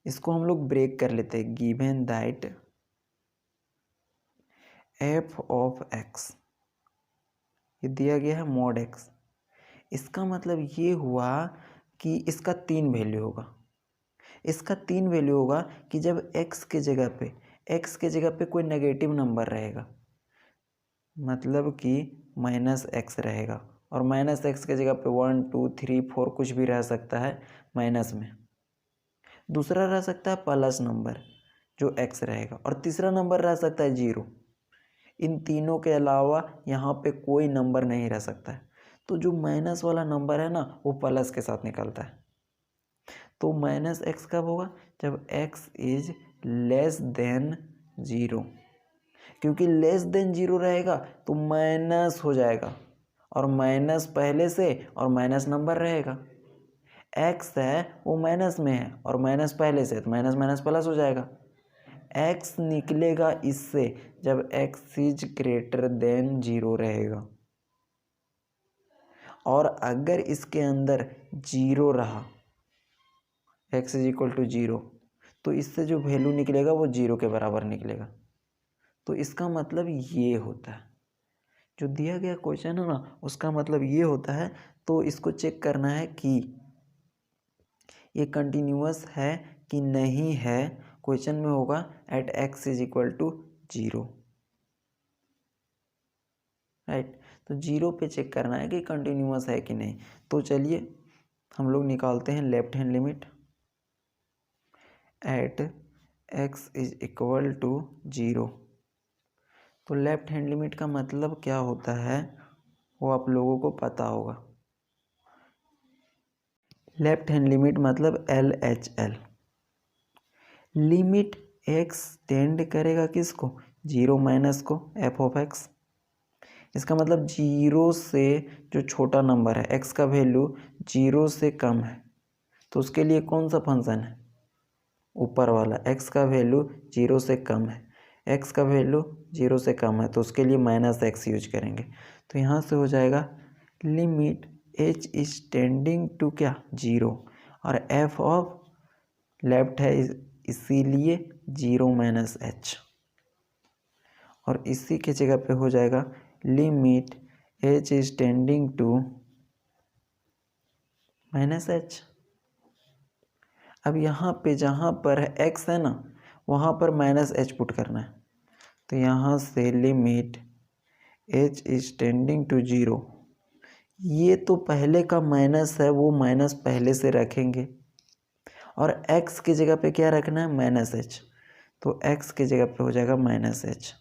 Speaker 1: इसको हम लोग ब्रेक कर लेते हैं। Given that f of x, ये दिया गया है मॉड x, इसका मतलब ये हुआ कि इसका 3 वैल्यू होगा। इसका 3 वैल्यू होगा कि जब x के जगह पे कोई नेगेटिव नंबर रहेगा, मतलब कि -x रहेगा, और -x के जगह पे 1 2 3 4 कुछ भी रह सकता है माइनस में। दूसरा रह सकता है प्लस नंबर, जो x रहेगा, और तीसरा नंबर रह सकता है 0। इन तीनों के अलावा यहाँ पे कोई नंबर नहीं रह सकता है। तो जो माइनस वाला नंबर है ना वो प्लस के साथ निकलता है। तो माइनस एक्स कब होगा? जब x इज लेस देन 0, क्योंकि लेस देन 0 रहेगा तो माइनस हो जाएगा, और माइनस पहले से और माइनस नंबर रहेगा। x है वो माइनस में है और माइनस पहले से, तो माइनस माइनस प्लस हो जाएगा। x निकलेगा इससे जब x इज ग्रेटर देन 0 रहेगा, और अगर इसके अंदर 0 रहा, x इज इक्वल टू 0, तो इससे जो वैल्यू निकलेगा वो 0 के बराबर निकलेगा। तो इसका मतलब ये होता है, जो दिया गया क्वेश्चन है ना उसका मतलब ये होता है। तो इसको चेक करना है कि ये कंटिन्यूअस है कि नहीं है। क्वेश्चन में होगा at x is equal to 0, right. तो 0 पे चेक करना है कि कंटिन्यूअस है कि नहीं। तो चलिए हम लोग निकालते हैं left hand limit at x is equal to 0। तो लेफ्ट हैंड लिमिट का मतलब क्या होता है वो आप लोगों को पता होगा। लेफ्ट हैंड लिमिट मतलब LHL। लिमिट x टेंड करेगा किसको? 0 माइनस को, f ऑफ x। इसका मतलब 0 से जो छोटा नंबर है x का वैल्यू 0 से कम है, तो उसके लिए कौन सा फंक्शन है? ऊपर वाला। x का वैल्यू 0 से कम है, x का वैल्यू 0 से कम है, तो उसके लिए माइनस x यूज करेंगे। तो यहाँ से हो जाएगा limit h is tending to क्या? 0, और f ऑफ लेफ्ट है इसीलिए 0 माइनस h, और इसी के जगह पे हो जाएगा limit h is tending to minus h। अब यहाँ पे जहाँ पर x है ना वहाँ पर माइनस h पुट करना है। तो यहाँ से limit h is tending to 0, ये तो पहले का माइनस है वो माइनस पहले से रखेंगे, और x की जगह पे क्या रखना है? Minus h। तो x की जगह पे हो जाएगा माइनस h।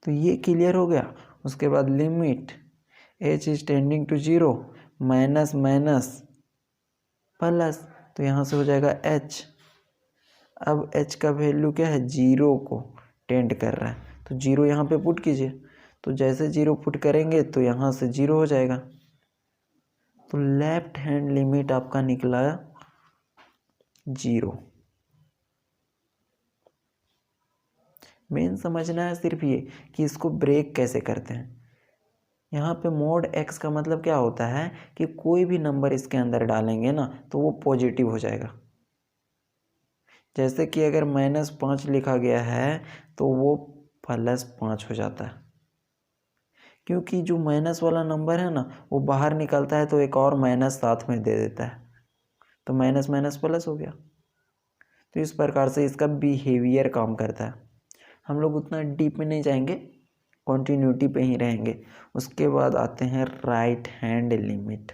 Speaker 1: तो ये क्लियर हो गया। उसके बाद limit h is tending to 0, minus minus plus, तो यहाँ से हो जाएगा h। अब h का वैल्यू क्या है? 0 को टेंड कर रहा है, तो 0 यहाँ पे पुट कीजिए। तो जैसे 0 पुट करेंगे तो यहाँ से 0 हो जाएगा। तो लेफ्ट हैंड लिमिट आपका निकला 0। मेन समझना है सिर्फ ये कि इसको ब्रेक कैसे करते हैं। यहाँ पे मोड x का मतलब क्या होता है कि कोई भी नंबर इसके अंदर डालेंगे ना तो वो पॉजिटिव हो जाएगा। जैसे कि अगर -5 लिखा गया है तो वो +5 हो जाता है, क्योंकि जो माइनस वाला नंबर है ना वो बाहर निकलता है तो एक और माइनस साथ में दे देता है, तो माइनस माइनस प्लस हो गया। तो इस प्रकार से इसका बिहेवियर काम करता है। हम लोग उतना डीप में नहीं जाएंगे, कॉन्टिन्यूटी पे ही रहेंगे। उसके बाद आते हैं right hand limit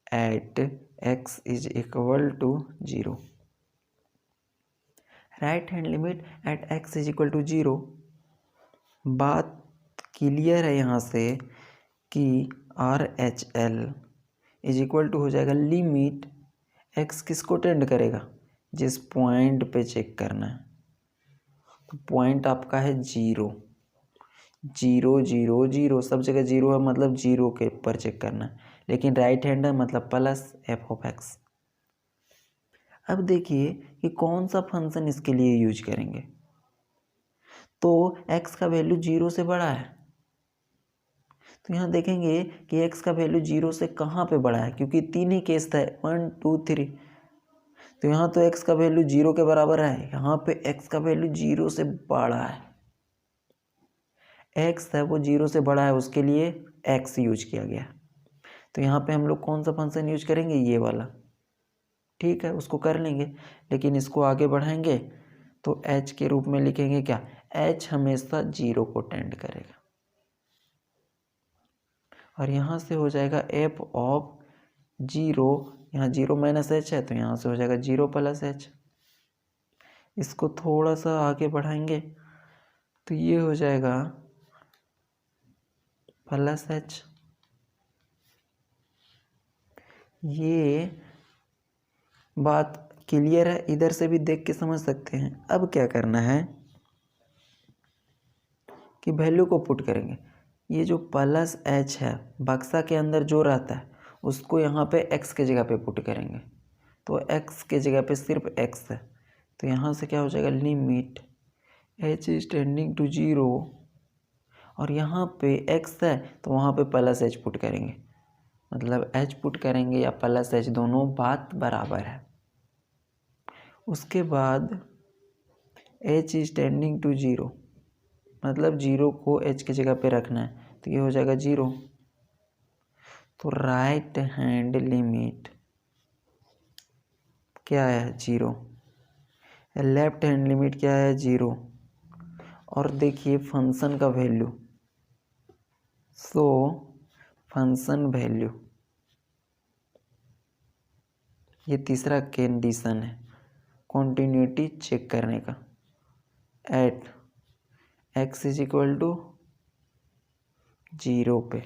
Speaker 1: at x is equal to 0। Right hand limit at x is equal to 0, बात क्लियर है यहाँ से कि RHL इज इक्वल टू हो जाएगा लिमिट x किसको टेंड करेगा? जिस पॉइंट पे चेक करना है, तो पॉइंट आपका है 0 0 0 0, सब जगह 0 है मतलब 0 के ऊपर चेक करना है, लेकिन राइट हैंड है मतलब प्लस f ऑफ x। अब देखिए कि कौन सा फंक्शन इसके लिए यूज करेंगे। तो x का वैल्यू 0 से बड़ा है, तो यहाँ देखेंगे कि x का वैल्यू 0 से कहाँ पे बड़ा है, क्योंकि 3 ही केस था 1 2 3। तो यहाँ तो x का वैल्यू 0 के बराबर है, यहाँ पे x का वैल्यू 0 से बड़ा है। x है वो 0 से बड़ा है, उसके लिए x यूज किया गया। तो यहाँ पे हम लोग कौन सा फंक्शन यूज करेंगे? ये वाला। ठीक है, उसको कर लेंगे, लेकिन इसको आगे बढ़ाएंगे तो h के रूप में लिखेंगे क्या? h हमेशा 0 को टेंड करेगा, और यहाँ से हो जाएगा f ऑफ जीरो, यहाँ जीरो माइनस एच है तो यहाँ से हो जाएगा जीरो प्लस एच। इसको थोड़ा सा आगे बढ़ाएंगे तो ये हो जाएगा प्लस एच। ये बात क्लियर है, इधर से भी देख के समझ सकते हैं। अब क्या करना है कि वैल्यू को पुट करेंगे। ये जो प्लस एच है बक्सा के अंदर जो रहता है उसको यहाँ पे एक्स के जगह पे पुट करेंगे, तो एक्स के जगह पे सिर्फ एक्स है, तो यहाँ से क्या हो जाएगा limit h is tending to zero, और यहाँ पे एक्स है तो वहाँ पे प्लस एच पुट करेंगे, मतलब एच पुट करेंगे या प्लस एच दोनों बात बराबर है। उसके बाद h is tending to zero, मतलब जीरो को एच की जगह पे रखना है, तो ये हो जाएगा जीरो। तो राइट हैंड लिमिट क्या है जीरो, लेफ्ट हैंड लिमिट क्या है जीरो। और देखिए फंक्शन का वैल्यू, सो फंक्शन वैल्यू, ये तीसरा कंडीशन है कॉन्टिन्यूटी चेक करने का। At x is equal to zero पे,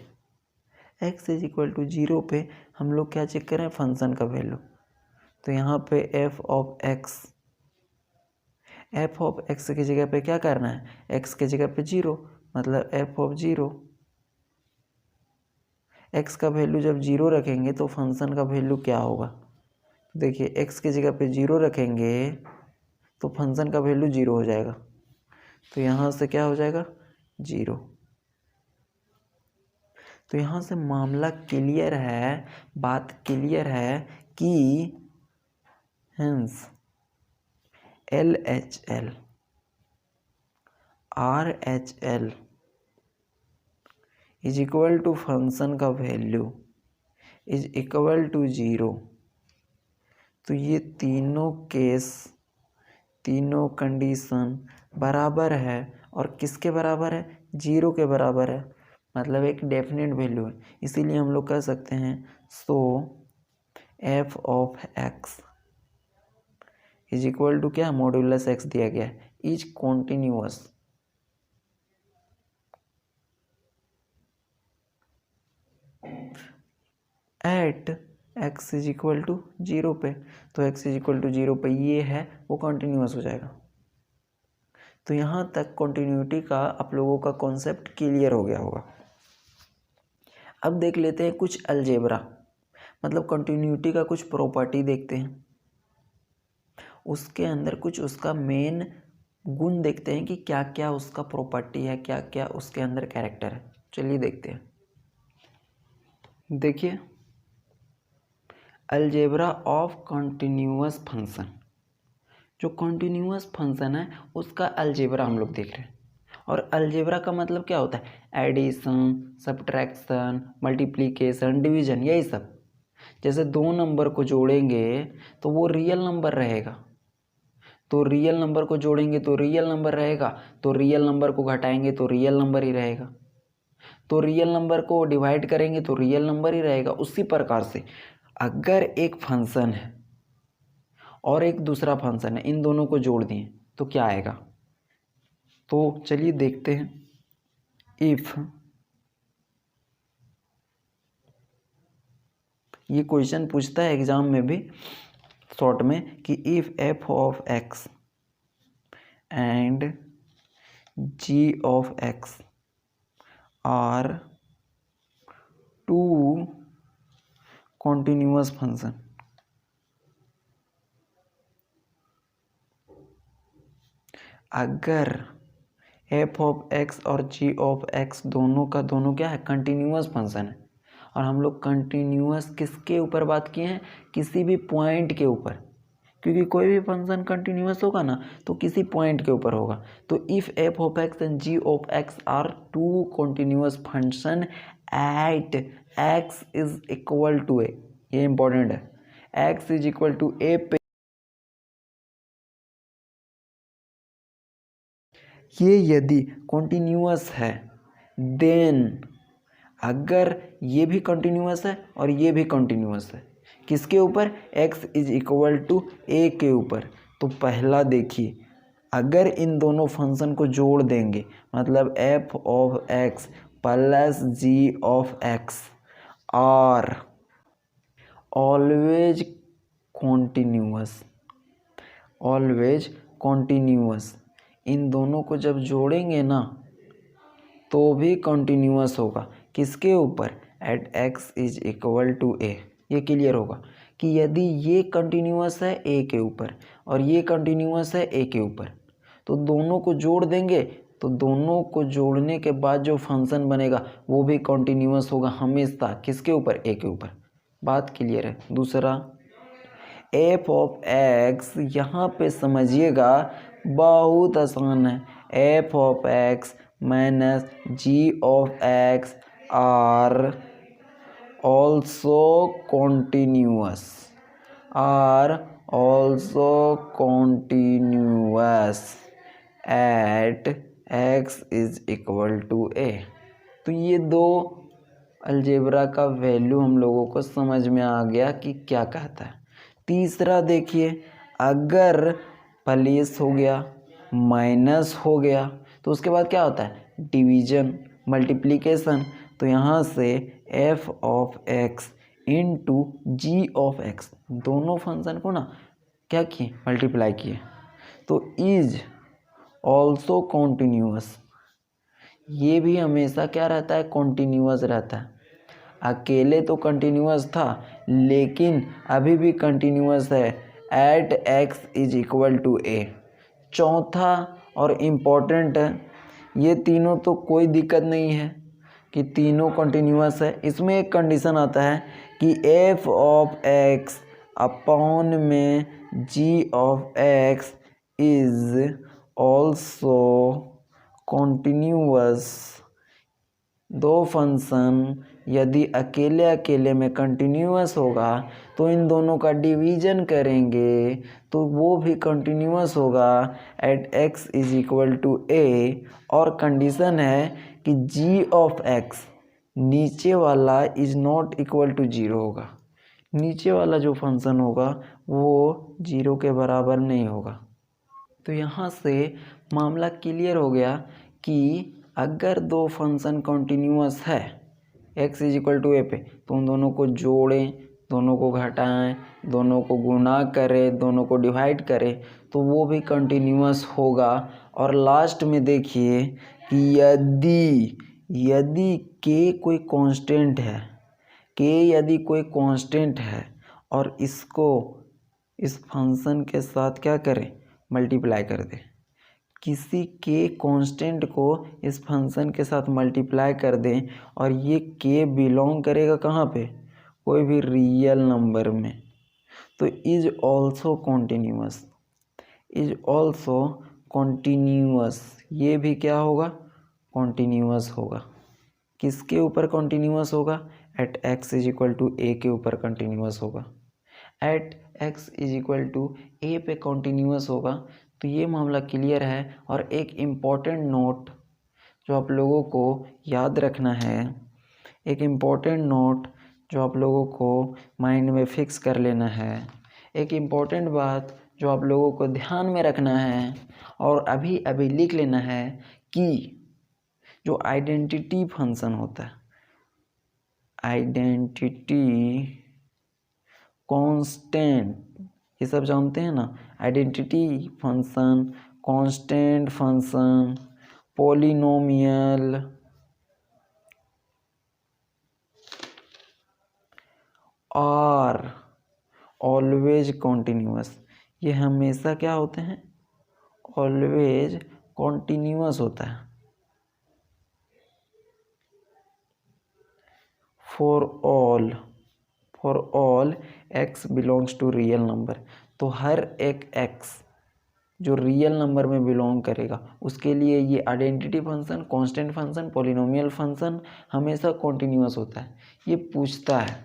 Speaker 1: x is equal to zero पे हम लोग क्या चेक करें फंक्शन का वैल्यू, तो यहाँ पे F of x, F of x की जगह पे क्या करना है एक्स की जगह पे जीरो, मतलब एफ ऑफ जीरो। एक्स का वैल्यू जब जीरो रखेंगे तो फंक्शन का वैल्यू क्या होगा, देखिए एक्स की जगह पे जीरो रखेंगे तो फंक्शन का वैल्यू जीरो हो जाएगा, तो यहाँ से क्या हो जाएगा जीरो। तो यहाँ से मामला क्लियर है, बात क्लियर है कि hence L H L R H L is equal to function का value is equal to zero. तो ये तीनों केस, तीनों कंडीशन बराबर है, और किसके बराबर है जीरो के बराबर है, मतलब एक डेफिनेट वैल्यू है। इसीलिए हम लोग कह सकते हैं so f of x is equal to क्या मॉड्यूलस एक्स दिया गया है is continuous. At x is equal to zero पे, तो x is equal to zero पे ये है वो कॉन्टिन्यूअस हो जाएगा। तो यहाँ तक कॉन्टिन्यूटी का आप लोगों का कॉन्सेप्ट क्लियर हो गया होगा। अब देख लेते हैं कुछ अलजेब्रा, मतलब कंटिन्यूटी का कुछ प्रॉपर्टी देखते हैं, उसके अंदर कुछ उसका मेन गुण देखते हैं कि क्या क्या उसका प्रॉपर्टी है, क्या क्या उसके अंदर कैरेक्टर है। चलिए देखते हैं। देखिए अलजेब्रा ऑफ कंटिन्यूअस फंक्शन, जो कंटिन्यूअस फंक्शन है उसका अलजेब्रा हम लोग देख रहे हैं। और अलजेब्रा का मतलब क्या होता है एडिशन, सब्ट्रैक्शन, मल्टीप्लिकेशन, डिवीजन, यही सब। जैसे दो नंबर को जोड़ेंगे तो वो रियल नंबर रहेगा, तो रियल नंबर को जोड़ेंगे तो रियल नंबर रहेगा, तो रियल नंबर को घटाएंगे तो रियल नंबर ही रहेगा, तो रियल नंबर को डिवाइड करेंगे तो रियल नंबर ही रहेगा। उसी प्रकार से अगर एक फंक्शन है और एक दूसरा फंक्शन है, इन दोनों को जोड़ दिए तो क्या आएगा, तो चलिए देखते हैं। इफ ये क्वेश्चन पूछता है एग्जाम में भी शॉर्ट में कि if f of x and g of x are two continuous function, अगर एफ ऑफ एक्स और जी ऑफ एक्स दोनों का दोनों क्या है कंटिन्यूअस फंक्शन है, और हम लोग कंटिन्यूअस किसके ऊपर बात किए हैं किसी भी पॉइंट के ऊपर, क्योंकि कोई भी फंक्शन कंटिन्यूअस होगा ना तो किसी पॉइंट के ऊपर होगा। तो if f of x and g of x are two continuous function at x is equal to a, ये इंपॉर्टेंट है, x is equal to a पे ये यदि कॉन्टिन्यूअस है देन अगर ये भी कंटिन्यूअस है और ये भी कंटिन्यूअस है, किसके ऊपर? x is equal to a के ऊपर। तो पहला देखिए, अगर इन दोनों फंक्शन को जोड़ देंगे, मतलब f of x plus g of x are always continuous, इन दोनों को जब जोड़ेंगे ना तो भी कॉन्टिन्यूअस होगा। किसके ऊपर? At x is equal to a। ये क्लियर होगा कि यदि ये कंटिन्यूअस है a के ऊपर और ये कंटिन्यूअस है a के ऊपर, तो दोनों को जोड़ देंगे, तो दोनों को जोड़ने के बाद जो फंक्शन बनेगा वो भी कंटिन्यूअस होगा हमेशा। किसके ऊपर? a के ऊपर। बात क्लियर है। दूसरा, f ऑफ x, यहाँ पे समझिएगा बहुत आसान है। f of x minus g of x are also continuous at x is equal to a। तो ये दो अलजेब्रा का वैल्यू हम लोगों को समझ में आ गया कि क्या कहता है। तीसरा देखिए, अगर प्लस हो गया, माइनस हो गया, तो उसके बाद क्या होता है? Division, multiplication. तो यहाँ से f of x into g of x, दोनों फंक्शन को ना क्या किए? मल्टीप्लाई किए। तो इज ऑल्सो कॉन्टिन्यूअस, ये भी हमेशा क्या रहता है? कॉन्टिन्यूअस रहता है। अकेले तो कंटिन्यूअस था, लेकिन अभी भी कंटिन्यूअस है at x is equal to a। चौथा और इम्पोर्टेंट है, ये तीनों तो कोई दिक्कत नहीं है कि तीनों कंटिन्यूअस है। इसमें एक कंडीशन आता है कि f ऑफ x अपॉन में g of x is also continuous. दो फंक्शन यदि अकेले अकेले में कंटिन्यूअस होगा तो इन दोनों का डिवीजन करेंगे तो वो भी कंटिन्यूअस होगा at x is equal to a। और कंडीशन है कि g ऑफ x नीचे वाला इज नॉट इक्वल टू 0 होगा। नीचे वाला जो फंक्शन होगा वो 0 के बराबर नहीं होगा। तो यहाँ से मामला क्लियर हो गया कि अगर दो फंक्शन कंटिन्यूअस है x is equal to a पे, तो उन दोनों को जोड़ें, दोनों को घटाएं, दोनों को गुना करें, दोनों को डिवाइड करें, तो वो भी कंटिन्यूअस होगा। और लास्ट में देखिए कि यदि k कोई कांस्टेंट है, यदि कोई कांस्टेंट है और इसको इस फंक्शन के साथ क्या करें? मल्टीप्लाई कर दें। किसी के कांस्टेंट को इस फंक्शन के साथ मल्टीप्लाई कर दें और ये k बिलोंग करेगा कहाँ पे? कोई भी रियल नंबर में, तो इज ऑल्सो कॉन्टिन्यूअस, ये भी क्या होगा? कॉन्टिन्यूअस होगा। किसके ऊपर कॉन्टिन्यूअस होगा? At x is equal to a के ऊपर कॉन्टिन्यूअस होगा। At x is equal to a पे कॉन्टिन्यूअस होगा। तो ये मामला क्लियर है। और एक इम्पॉर्टेंट नोट जो आप लोगों को याद रखना है, एक इम्पॉर्टेंट नोट जो आप लोगों को माइंड में फिक्स कर लेना है, एक इम्पॉर्टेंट बात जो आप लोगों को ध्यान में रखना है और अभी अभी लिख लेना है कि जो आइडेंटिटी फंक्शन होता है, आइडेंटिटी कांस्टेंट, ये सब जानते हैं ना? Identity function, constant function, polynomial are always continuous, ये हमेशा क्या होते हैं? ऑलवेज कॉन्टिन्यूअस होता है। For all x belongs to real number, तो हर एक x जो रियल नंबर में बिलोंग करेगा उसके लिए ये identity function, constant function, polynomial function हमेशा कॉन्टिन्यूअस होता है। ये पूछता है,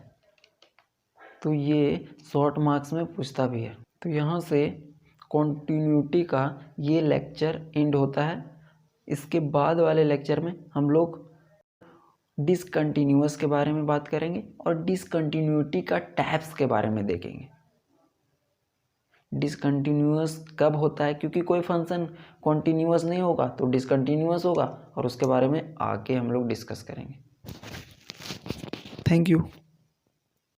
Speaker 1: तो ये शॉर्ट मार्क्स में पूछता भी है। तो यहाँ से कॉन्टिन्यूटी का ये लेक्चर एंड होता है। इसके बाद वाले लेक्चर में हम लोग डिसकंटिन्यूअस के बारे में बात करेंगे और डिसकंटिन्यूटी का टाइप्स के बारे में देखेंगे। डिसकंटिन्यूअस कब होता है, क्योंकि कोई फंक्शन कॉन्टिन्यूअस नहीं होगा तो डिसकंटिन्यूअस होगा, और उसके बारे में आगे हम लोग डिस्कस करेंगे। Thank you.